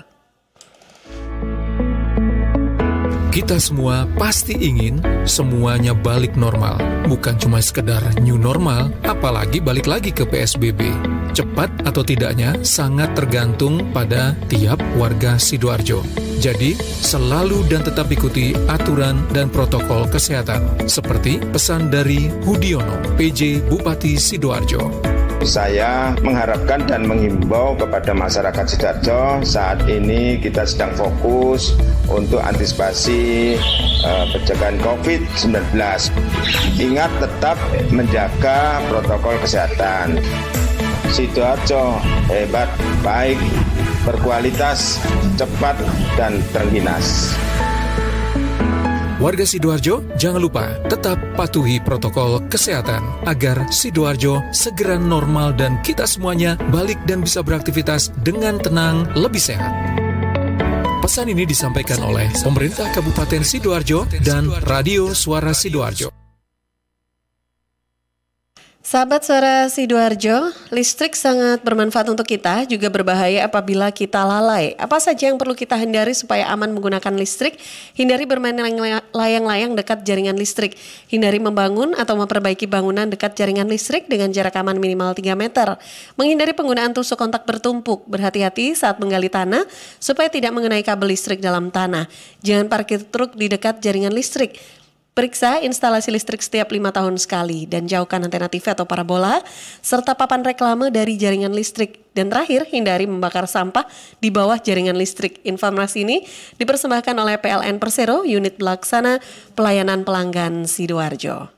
Kita semua pasti ingin semuanya balik normal. Bukan cuma sekedar new normal, apalagi balik lagi ke PSBB. Cepat atau tidaknya sangat tergantung pada tiap warga Sidoarjo. Jadi, selalu dan tetap ikuti aturan dan protokol kesehatan. Seperti pesan dari Hudiono, PJ Bupati Sidoarjo. Saya mengharapkan dan menghimbau kepada masyarakat Sidoarjo, saat ini kita sedang fokus untuk antisipasi pencegahan COVID-19. Ingat tetap menjaga protokol kesehatan. Sidoarjo hebat, baik, berkualitas, cepat, dan terginas. Warga Sidoarjo, jangan lupa tetap patuhi protokol kesehatan agar Sidoarjo segera normal dan kita semuanya balik dan bisa beraktivitas dengan tenang, lebih sehat. Pesan ini disampaikan oleh pemerintah Kabupaten Sidoarjo dan Radio Suara Sidoarjo. Sahabat Suara Sidoarjo, listrik sangat bermanfaat untuk kita, juga berbahaya apabila kita lalai. Apa saja yang perlu kita hindari supaya aman menggunakan listrik? Hindari bermain layang-layang dekat jaringan listrik. Hindari membangun atau memperbaiki bangunan dekat jaringan listrik dengan jarak aman minimal 3 meter. Menghindari penggunaan tusuk kontak bertumpuk. Berhati-hati saat menggali tanah supaya tidak mengenai kabel listrik dalam tanah. Jangan parkir truk di dekat jaringan listrik. Periksa instalasi listrik setiap 5 tahun sekali dan jauhkan antena TV atau parabola serta papan reklame dari jaringan listrik. Dan terakhir, hindari membakar sampah di bawah jaringan listrik. Informasi ini dipersembahkan oleh PLN Persero, Unit Pelaksana Pelayanan Pelanggan Sidoarjo.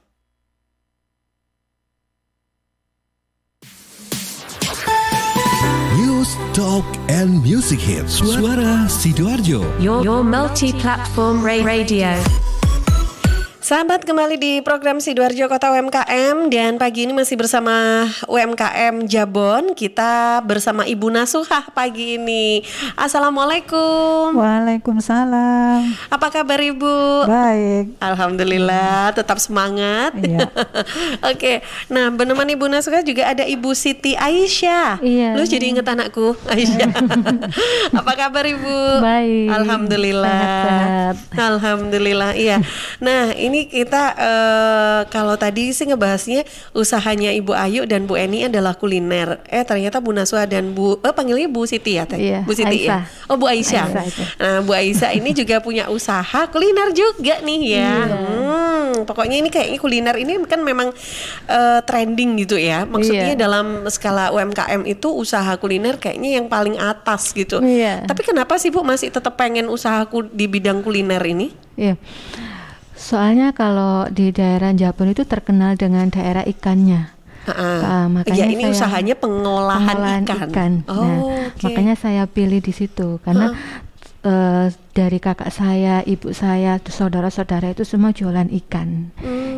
News, Talk, and Music Hits. Suara Sidoarjo. Your multi-platform radio. Sahabat, kembali di program Sidoarjo Kota UMKM dan pagi ini masih bersama UMKM Jabon. Kita bersama Ibu Nasuhah pagi ini. Assalamualaikum. Waalaikumsalam. Apa kabar Ibu? Baik. Alhamdulillah, tetap semangat. Iya. Oke, nah menemani Ibu Nasuhah juga ada Ibu Siti Aisyah. Iya. Lu jadi inget anakku Aisyah. Apa kabar Ibu? Baik. Alhamdulillah. Sehat-sehat. Alhamdulillah, iya. Nah ini kita kalau tadi sih ngebahasnya usahanya Ibu Ayu dan Bu Eni adalah kuliner. Ternyata Bu Nasuhah dan panggilnya Bu Siti ya teh? Iya, Bu Siti Aisyah. ya? Oh Bu Aisyah. Nah Bu Aisyah ini juga punya usaha kuliner juga nih ya. Pokoknya ini kayaknya kuliner ini kan memang trending gitu ya. Maksudnya dalam skala UMKM itu usaha kuliner kayaknya yang paling atas gitu. Tapi kenapa sih Bu masih tetap pengen usaha di bidang kuliner ini? Iya. Soalnya kalau di daerah Jabon itu terkenal dengan daerah ikannya. Makanya ini usahanya pengolahan ikan. Makanya saya pilih di situ karena dari kakak saya, ibu saya, saudara-saudara itu semua jualan ikan.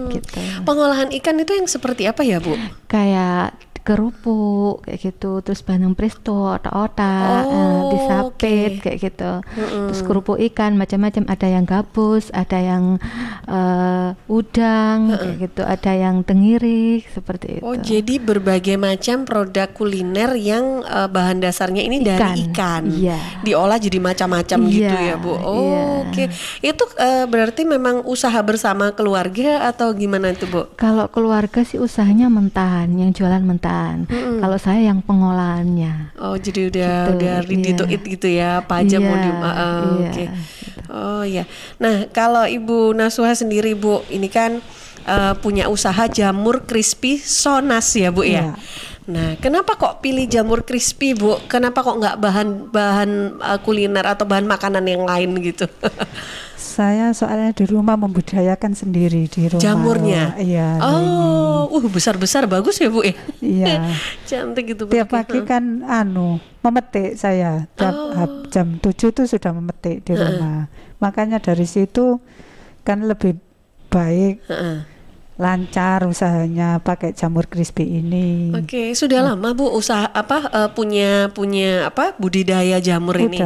Gitu. Pengolahan ikan itu yang seperti apa ya Bu? Kayak kerupuk kayak gitu, terus bandeng presto, otak-otak, disapit kayak gitu. Terus kerupuk ikan macam-macam, ada yang gabus, ada yang udang kayak gitu, ada yang tenggiri seperti itu. Oh, jadi berbagai macam produk kuliner yang bahan dasarnya ini dari ikan. Diolah jadi macam-macam gitu ya, Bu. Oke. Itu berarti memang usaha bersama keluarga atau gimana itu, Bu? Kalau keluarga sih usahanya mentahan, yang jualan mentahan. Kalau saya yang pengolahannya. Oh, jadi udah ready to eat gitu ya, apa aja mau oke. Oh ya. Nah, kalau Ibu Nasuhah sendiri Bu, ini kan punya usaha jamur crispy Sonas ya Bu ya. Nah, kenapa kok pilih jamur crispy Bu? Kenapa kok nggak bahan kuliner atau bahan makanan yang lain gitu? Saya soalnya di rumah membudidayakan sendiri di rumah. Jamurnya? Iya. Besar-besar bagus ya Bu ya? Iya. Cantik gitu. Tiap pagi kan memetik saya. Jam 7 tuh sudah memetik di rumah. Makanya dari situ kan lebih baik. Lancar usahanya pakai jamur crispy ini. Oke, sudah lama Bu usaha punya budidaya jamur ini?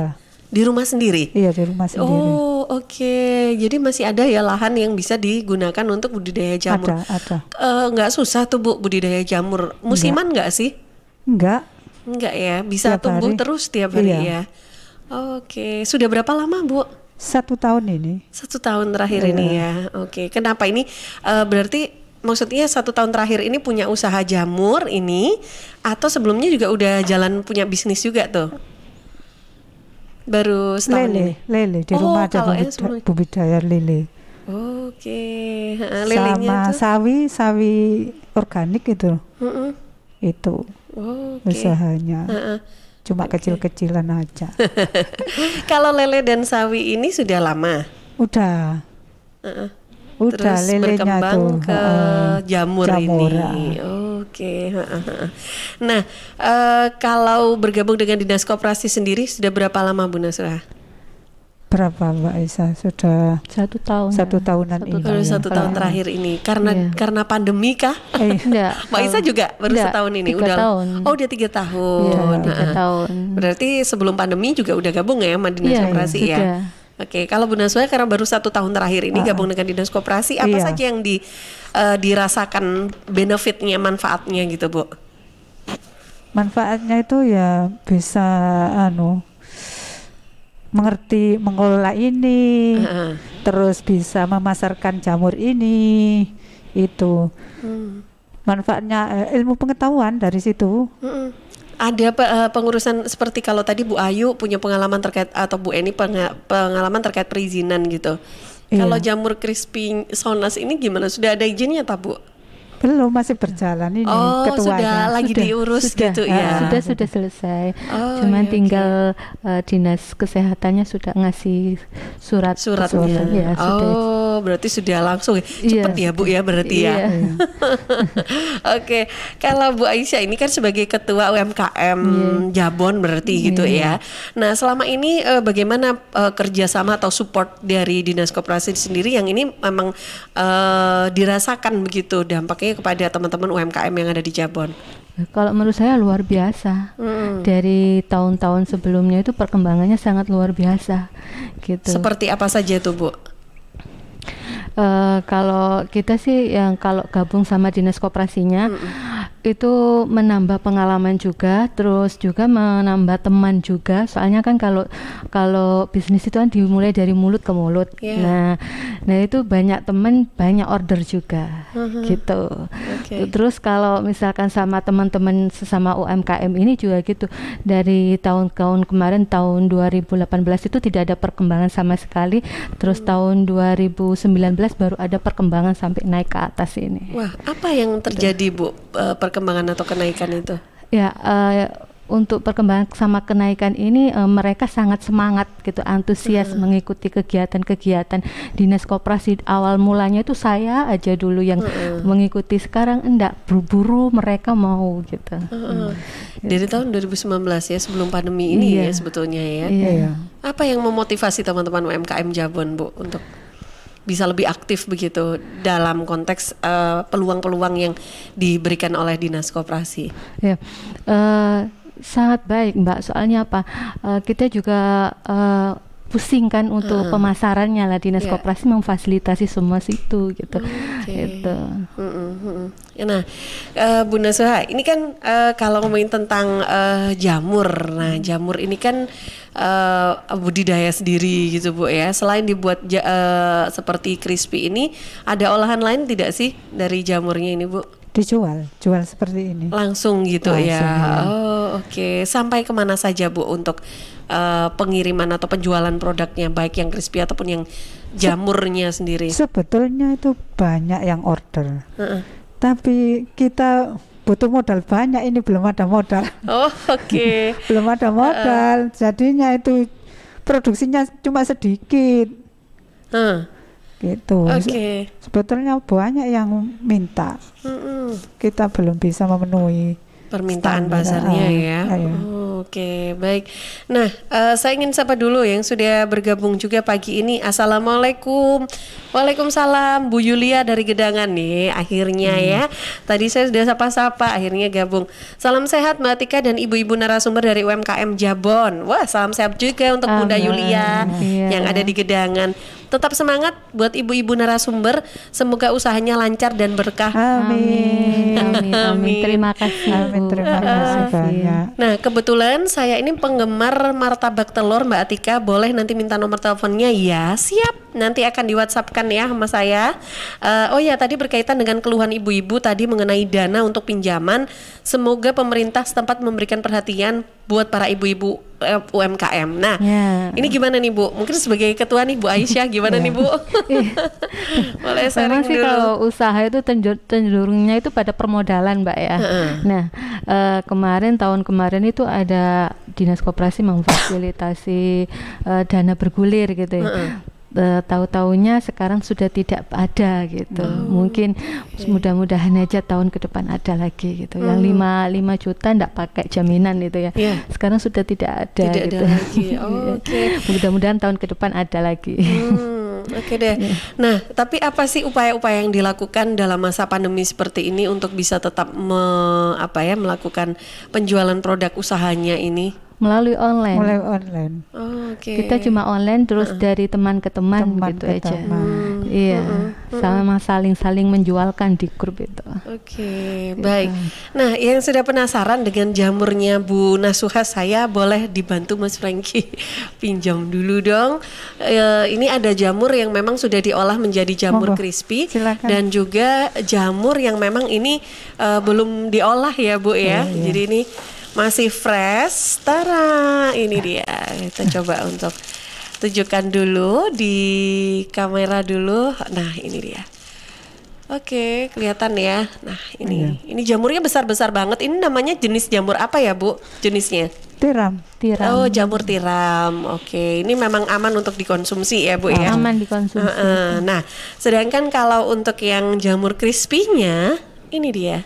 Di rumah sendiri? Iya, di rumah sendiri. Oh, oke. Jadi masih ada ya lahan yang bisa digunakan untuk budidaya jamur. Ada. Nggak susah tuh Bu budidaya jamur. Musiman nggak sih? Enggak ya, bisa tiap tumbuh hari. Terus tiap hari ya. Oke, sudah berapa lama Bu? 1 tahun ini. 1 tahun terakhir ini ya. Oke, kenapa ini? Berarti maksudnya 1 tahun terakhir ini punya usaha jamur ini, atau sebelumnya juga udah jalan punya bisnis juga tuh? Baru setahun ini? Lele di rumah ada budidaya lele. Oke. Sama sawi organik itu. Itu usahanya. Cuma kecil-kecilan aja. Kalau lele dan sawi ini sudah lama? Udah Terus lelenya berkembang tuh ke jamur ini. Oke. Nah, kalau bergabung dengan Dinas Koperasi sendiri sudah berapa lama Bu Nasuhah? Berapa Mbak Aisyah? Sudah 1 tahun. 1 tahunan ini. Baru 1 tahun terakhir ini. Karena pandemi kah? Enggak. Mbak Aisyah juga baru setahun ini. 3 tahun. Oh, udah 3 tahun. 3 tahun. Berarti sebelum pandemi juga udah gabung ya sama Dinas Koperasi ya? Oke, kalau Bu Nasuhah karena baru 1 tahun terakhir ini gabung dengan Dinas Koperasi, apa saja yang dirasakan benefitnya, manfaatnya gitu Bu? Manfaatnya itu ya bisa mengerti mengelola ini, terus bisa memasarkan jamur ini, itu manfaatnya ilmu pengetahuan dari situ. Ada pengurusan seperti kalau tadi Bu Ayu punya pengalaman terkait atau Bu Eni pengalaman terkait perizinan gitu. Kalau jamur crispy Sonas ini gimana? Sudah ada izinnya tak Bu? Belum, masih berjalan ini ketuanya. Sudah lagi diurus gitu ya. Sudah selesai. Cuman tinggal dinas kesehatannya sudah ngasih suratnya. Ya, berarti sudah langsung. Cepat ya Bu ya berarti ya. Oke, kalau Bu Aisyah ini kan sebagai ketua UMKM Jabon berarti gitu ya. Nah, selama ini bagaimana kerjasama atau support dari Dinas Koperasi sendiri yang ini memang dirasakan begitu dampaknya kepada teman-teman UMKM yang ada di Jabon? Kalau menurut saya luar biasa. Dari tahun-tahun sebelumnya itu perkembangannya sangat luar biasa gitu. Seperti apa saja tuh Bu? Kalau kita sih yang kalau gabung sama dinas koperasinya itu menambah pengalaman juga, terus juga menambah teman juga. Soalnya kan kalau bisnis itu kan dimulai dari mulut ke mulut. Nah itu banyak teman, banyak order juga gitu. Terus kalau misalkan sama teman-teman sesama UMKM ini juga gitu. Dari tahun kemarin tahun 2018 itu tidak ada perkembangan sama sekali. Terus tahun 2019 baru ada perkembangan sampai naik ke atas ini. Wah, apa yang terjadi Bu, perkembangan atau kenaikan itu? Ya, untuk perkembangan sama kenaikan ini mereka sangat semangat gitu, antusias mengikuti kegiatan-kegiatan dinas koperasi. Awal mulanya itu saya aja dulu yang mengikuti, sekarang enggak, buru-buru mereka mau gitu. Dari tahun 2019 ya, sebelum pandemi ini ya sebetulnya ya. Apa yang memotivasi teman-teman UMKM Jabon Bu untuk bisa lebih aktif begitu dalam konteks peluang-peluang yang diberikan oleh dinas koperasi? Ya, sangat baik Mbak. Soalnya apa? Kita juga pusing kan untuk pemasarannya lah, dinas koperasi memfasilitasi semua situ gitu. Gitu. Nah, Bu Nasuha, ini kan kalau ngomongin tentang jamur, nah jamur ini kan budidaya sendiri gitu Bu ya. Selain dibuat seperti crispy ini, ada olahan lain tidak sih dari jamurnya ini Bu? Jual seperti ini. Langsung gitu ya. Oke. Sampai kemana saja Bu untuk pengiriman atau penjualan produknya, baik yang crispy ataupun yang jamurnya sendiri? Sebetulnya itu banyak yang order. Tapi kita butuh modal banyak, ini belum ada modal. Belum ada modal, jadinya itu produksinya cuma sedikit. Gitu. Sebetulnya banyak yang minta. Kita belum bisa memenuhi permintaan pasarnya ya. Oke, baik. Nah, saya ingin sapa dulu yang sudah bergabung juga pagi ini. Assalamualaikum. Waalaikumsalam, Bu Yulia dari Gedangan nih. Akhirnya ya. Tadi saya sudah sapa-sapa, akhirnya gabung. Salam sehat Mbak Tika dan ibu-ibu narasumber dari UMKM Jabon. Wah, salam sehat juga untuk Bunda Yulia yang ada di Gedangan. Tetap semangat buat ibu-ibu narasumber. Semoga usahanya lancar dan berkah. Amin. Terima kasih. Terima kasih banyak. Nah, kebetulan saya ini penggemar martabak telur Mbak Atika. Boleh nanti minta nomor teleponnya ya? Siap. Nanti akan di WhatsApp-kan ya sama saya. Tadi berkaitan dengan keluhan ibu-ibu tadi mengenai dana untuk pinjaman. Semoga pemerintah setempat memberikan perhatian buat para ibu-ibu UMKM. Nah, ini gimana nih Bu? Mungkin sebagai ketua nih Bu Aisyah, gimana nih Bu? Boleh sharing dulu. Kalau usaha itu cenderungnya itu pada permodalan Mbak ya. Nah, tahun kemarin itu ada dinas koperasi memfasilitasi dana bergulir gitu ya. Tahu-taunya sekarang sudah tidak ada gitu. Mungkin mudah-mudahan aja tahun ke depan ada lagi gitu. Yang 5 juta enggak pakai jaminan gitu ya. Sekarang sudah tidak ada gitu. Ada lagi. Mudah-mudahan tahun ke depan ada lagi. Oke deh. Nah, tapi apa sih upaya-upaya yang dilakukan dalam masa pandemi seperti ini untuk bisa tetap melakukan penjualan produk usahanya ini? Melalui online. Kita cuma online terus dari teman ke teman gitu aja. Sama saling menjualkan di grup itu. Baik. Nah, yang sudah penasaran dengan jamurnya Bu Nasuha, saya boleh dibantu Mas Franky pinjam dulu dong. Ini ada jamur yang memang sudah diolah menjadi jamur crispy. Silakan. Dan juga jamur yang memang ini belum diolah ya Bu ya. Jadi ini masih fresh. Tara, ini dia. Kita coba untuk tunjukkan dulu di kamera dulu. Nah, ini dia. Oke, kelihatan ya. Nah, ini jamurnya besar-besar banget. Ini namanya jenis jamur apa ya, Bu? Jenisnya? Tiram. Oh, jamur tiram. Oke, ini memang aman untuk dikonsumsi ya, Bu ya? Aman dikonsumsi. Nah, sedangkan kalau untuk yang jamur crispy-nya, ini dia.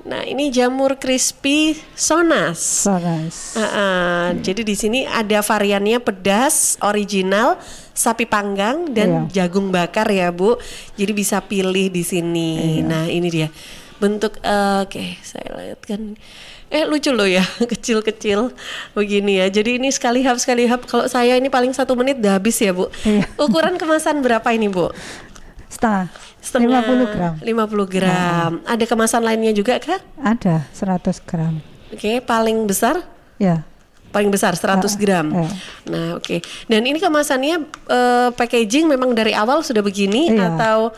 Nah, ini jamur crispy Sonas. Jadi di sini ada variannya pedas, original, sapi panggang dan jagung bakar ya, Bu. Jadi bisa pilih di sini. Nah, ini dia. Bentuk oke, saya lihatkan. Lucu loh ya, kecil-kecil begini ya. Jadi ini sekali hap. Kalau saya ini paling 1 menit udah habis ya, Bu. Ukuran kemasan berapa ini, Bu? Setengah 50 gram. 50 gram. Ada kemasan lainnya juga kah? Ada 100 gram. Oke, paling besar? Ya. Paling besar 100 gram. Nah, oke. Dan ini kemasannya packaging memang dari awal sudah begini atau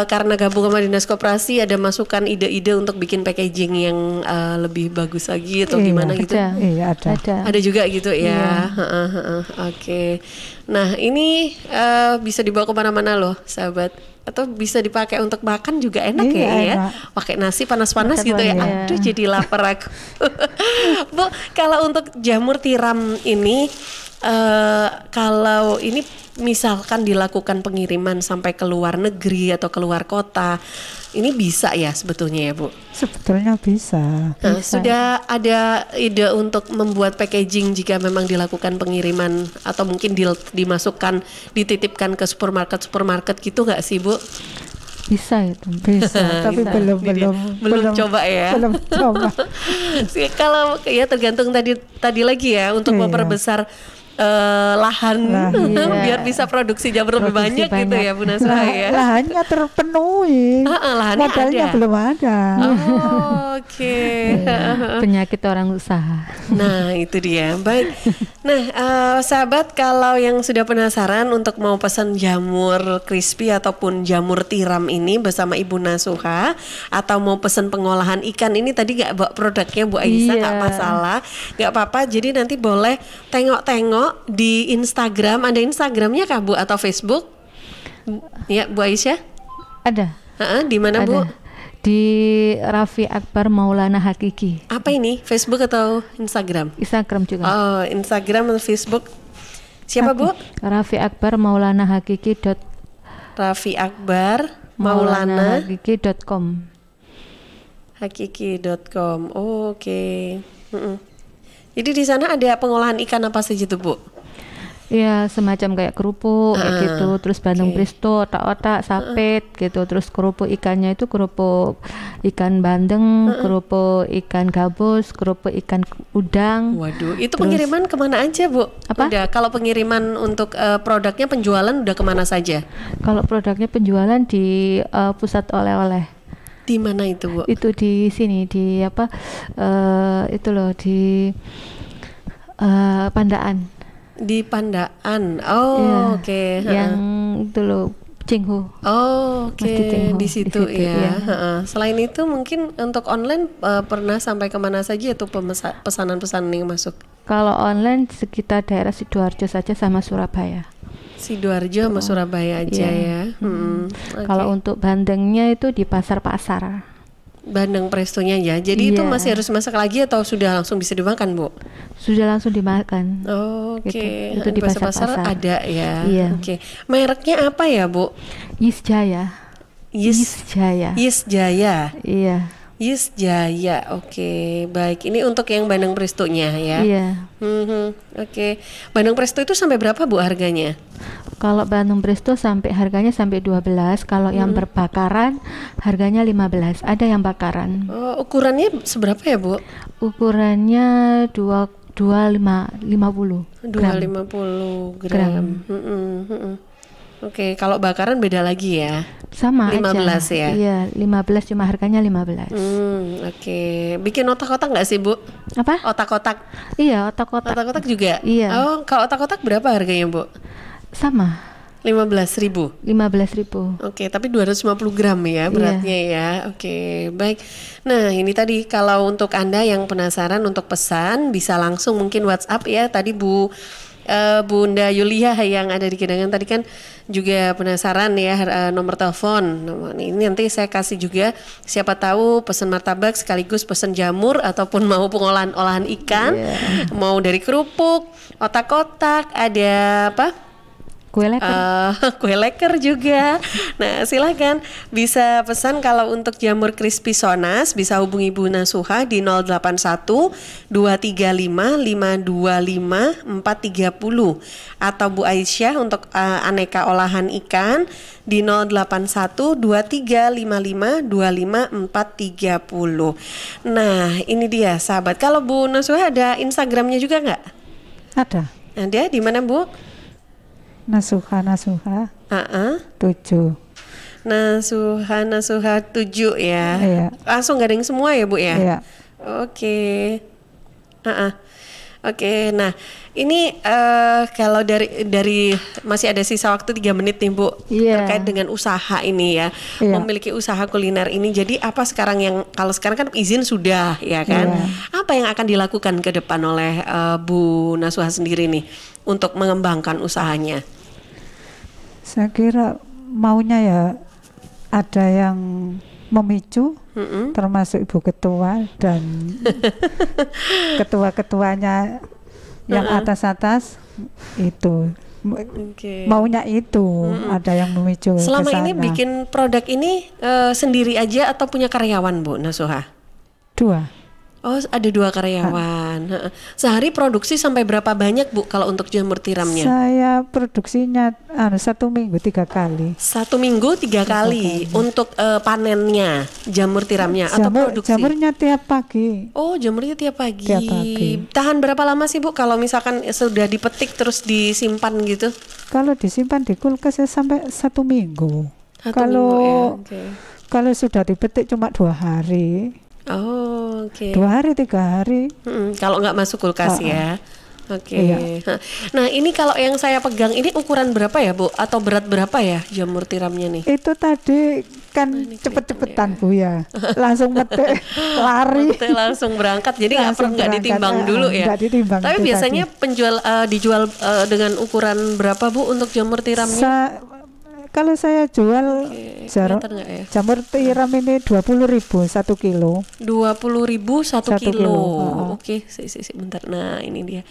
karena gabung sama Dinas Koperasi ada masukan ide-ide untuk bikin packaging yang lebih bagus lagi atau gimana gitu? Iya, ada. Ada juga gitu ya. Oke. Nah, ini bisa dibawa kemana-mana loh, sahabat. Atau bisa dipakai untuk makan juga enak ya. Pakai nasi panas-panas gitu ya. Aduh, jadi lapar aku. Bu, kalau untuk jamur tiram ini kalau ini misalkan dilakukan pengiriman sampai ke luar negeri atau ke luar kota, ini bisa ya sebetulnya ya, Bu? Sebetulnya bisa. Sudah ada ide untuk membuat packaging jika memang dilakukan pengiriman atau mungkin dimasukkan, dititipkan ke supermarket gitu nggak sih, Bu? Bisa itu. Bisa, tapi belum coba ya. Belum coba. Kalau ya tergantung tadi lagi ya untuk memperbesar lahan biar bisa produksi jamur lebih banyak gitu ya, Bu Naswa ya. Lahannya terpenuhi. Lahannya modalnya ada. Belum ada. Oke. Penyakit orang usaha. Nah, itu dia. Baik. Nah, sahabat, kalau yang sudah penasaran untuk mau pesan jamur crispy ataupun jamur tiram ini bersama Ibu Nasuha, atau mau pesan pengolahan ikan ini tadi nggak bawa produknya Bu Aisyah, nggak masalah, nggak apa-apa. Jadi nanti boleh tengok-tengok di Instagram. Ada Instagramnya kah, Bu, atau Facebook? Ya, Bu Aisyah? Ada. Di mana, Bu? Di Raffi Akbar Maulana Hakiki. Apa ini? Facebook atau Instagram? Instagram juga. Oh, Instagram atau Facebook. Siapa, Bu? Raffi Akbar Maulana Hakiki. Raffi Akbar Maulana Hakiki.com. Hakiki.com. Oke. Jadi di sana ada pengolahan ikan apa saja tuh, Bu? Ya, semacam kayak kerupuk kayak gitu, terus bandeng presto, otak-otak, sapet gitu, terus kerupuk ikannya itu kerupuk ikan bandeng, kerupuk ikan gabus, kerupuk ikan udang. Waduh, itu pengiriman kemana aja, Bu? Apa? Udah, kalau pengiriman untuk produknya penjualan udah kemana saja? Kalau produknya penjualan di pusat oleh-oleh. Di mana itu, Bu? Itu di sini, di apa? Itu loh di Pandaan. Di Pandaan. Oh, oke. Yang itu loh, Cinghu. Oh, oke. Di situ ya. Ya. Selain itu mungkin untuk online pernah sampai kemana saja tuh pesanan-pesanan yang masuk? Kalau online sekitar daerah Sidoarjo saja sama Surabaya. Sidoarjo sama Surabaya aja ya. Okay. Kalau untuk bandengnya itu di pasar-pasar. Bandeng prestonya ya. Jadi itu masih harus masak lagi atau sudah langsung bisa dimakan, Bu? Sudah langsung dimakan. Oke. Itu di pasar-pasar ada ya. Iya. Oke. Mereknya apa ya, Bu? Yisjaya. Yisjaya. Yisjaya. Iya. Yisjaya. Oke, baik. Ini untuk yang bandeng prestonya ya. Iya. Oke. Bandeng presto itu sampai berapa, Bu, harganya? Kalau bandeng presto harganya sampai 12. Kalau yang berbakaran harganya 15. Ada yang bakaran. Oh, ukurannya seberapa ya, Bu? Ukurannya 250 gram. Oke, kalau bakaran beda lagi ya? Sama 15 aja. ya? Iya, 15, cuma harganya 15. Oke. Bikin otak-otak nggak sih, Bu? Apa? Otak-otak. Iya, otak-otak. Otak-otak juga? Iya. Oh, kalau otak-otak berapa harganya, Bu? Sama. 15.000. 15.000. Oke, tapi 250 gram ya beratnya ya. Oke, baik. Nah, ini tadi kalau untuk Anda yang penasaran untuk pesan bisa langsung mungkin WhatsApp ya. Tadi Bu Bunda Yulia yang ada di Gedangan tadi kan juga penasaran ya nomor telepon. Ini nanti saya kasih juga, siapa tahu pesan martabak sekaligus pesan jamur ataupun mau olahan ikan, mau dari kerupuk, otak-otak, ada apa? Kue leker. Kue leker juga. Nah, silakan bisa pesan. Kalau untuk jamur crispy Sonas bisa hubungi Bu Nasuha di 081 235 525 430 atau Bu Aisyah untuk aneka olahan ikan di 081 2355 25 430. Nah, ini dia sahabat. Kalau Bu Nasuha ada Instagramnya juga nggak? Ada. Ada di mana Bu? Nasuha 7. Nasuha 7 ya. Iya. Langsung gading semua ya Bu ya? Iya. Oke. Oke, nah ini kalau dari masih ada sisa waktu 3 menit nih Bu, terkait dengan usaha ini ya, memiliki usaha kuliner ini. Jadi apa sekarang yang, kalau sekarang kan izin sudah ya kan, apa yang akan dilakukan ke depan oleh Bu Nasuha sendiri nih untuk mengembangkan usahanya? Saya kira maunya ya ada yang memicu, termasuk Ibu Ketua dan ketua-ketuanya yang atas-atas itu. Maunya itu ada yang memicu. Selama kesana. ini bikin produk ini sendiri aja atau punya karyawan Bu Nasuha? 2. Oh, ada 2 karyawan. Sehari produksi sampai berapa banyak Bu kalau untuk jamur tiramnya? Saya produksinya 1 minggu 3 kali. 1 minggu 3 kali untuk panennya jamur tiramnya atau produksi? Jamurnya tiap pagi. Oh, jamurnya tiap pagi. Tahan berapa lama sih Bu kalau misalkan sudah dipetik terus disimpan gitu? Kalau disimpan di kulkas ya sampai 1 minggu. Kalau sudah dipetik cuma 2 hari. Oh, oke. 2 hari 3 hari. Kalau nggak masuk kulkas ya. Oke. Nah, ini kalau yang saya pegang ini ukuran berapa ya Bu? Atau berat berapa ya jamur tiramnya nih? Itu tadi kan cepet-cepetan Bu ya. Langsung metik, lari. Langsung berangkat. Jadi nggak ditimbang dulu ya. Ditimbang. Tapi biasanya penjual dijual dengan ukuran berapa Bu untuk jamur tiramnya? Kalau saya jual jamur tiram ini 20.000 1 kilo. 20.000 1 kilo. Oke, bentar. Nah ini dia.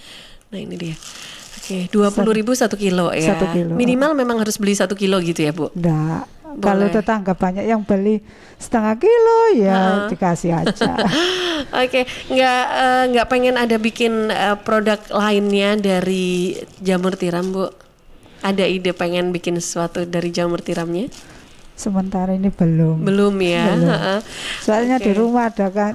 Oke, 20.000 1 kilo ya. 1 kilo. Minimal memang harus beli 1 kilo gitu ya Bu? Enggak. Kalau tetangga banyak yang beli setengah kilo ya dikasih aja. Oke, nggak pengen ada bikin produk lainnya dari jamur tiram Bu? Ada ide pengen bikin sesuatu dari jamur tiramnya? Sementara ini belum. Belum ya. Soalnya di rumah ada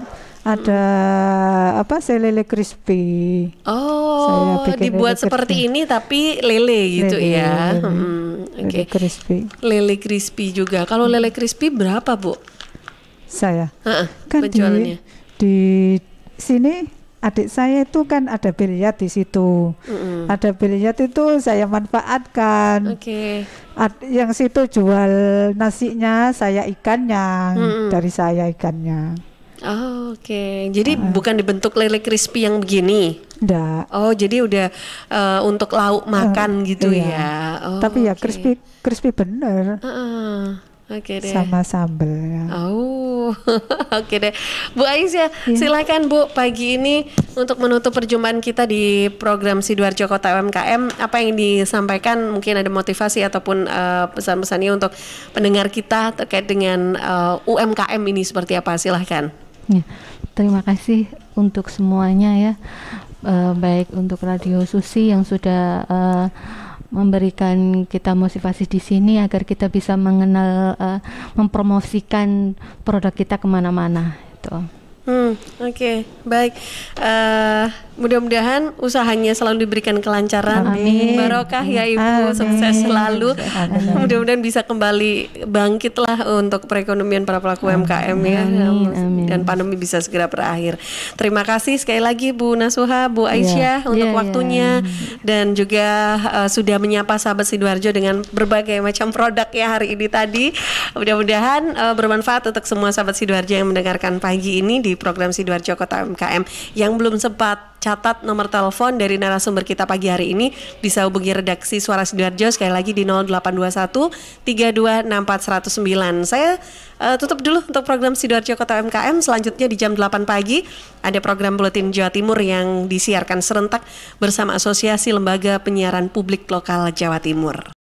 selele crispy. Oh, dibuat seperti ini tapi lele gitu ya. Lele crispy. Lele crispy juga. Kalau lele crispy berapa Bu? Saya. Kan penjualannya di sini. Adik saya itu kan ada biliar di situ. Ada biliar itu saya manfaatkan. Yang situ jual nasinya, saya ikannya. Dari saya ikannya. Oke. Jadi bukan dibentuk lele crispy yang begini? Enggak. Oh, jadi udah untuk lauk makan gitu ya. Tapi ya crispy bener. Oke deh. Sama sambelnya. Oke deh. Bu Aisyah, silakan Bu pagi ini untuk menutup perjumpaan kita di program Sidoarjo Kota UMKM. Apa yang disampaikan, mungkin ada motivasi ataupun pesan-pesannya untuk pendengar kita terkait dengan UMKM ini seperti apa? Silahkan. Ya, terima kasih untuk semuanya ya. Baik untuk Radio Susi yang sudah memberikan kita motivasi di sini agar kita bisa mengenal, mempromosikan produk kita kemana-mana itu. Oke, baik. Mudah-mudahan usahanya selalu diberikan kelancaran, barokah ya Ibu, sukses selalu. Mudah-mudahan bisa kembali bangkit lah untuk perekonomian para pelaku UMKM ya, dan pandemi bisa segera berakhir. Terima kasih sekali lagi Bu Nasuha, Bu Aisyah untuk waktunya dan juga sudah menyapa sahabat Sidoarjo dengan berbagai macam produk ya hari ini tadi. Mudah-mudahan bermanfaat untuk semua sahabat Sidoarjo yang mendengarkan pagi ini di program program Sidoarjo Kota UMKM. Yang belum sempat catat nomor telepon dari narasumber kita pagi hari ini, bisa hubungi redaksi Suara Sidoarjo sekali lagi di 0821 3264 109. Saya tutup dulu untuk program Sidoarjo Kota UMKM. Selanjutnya di jam 8 pagi ada program Buletin Jawa Timur yang disiarkan serentak bersama Asosiasi Lembaga Penyiaran Publik Lokal Jawa Timur.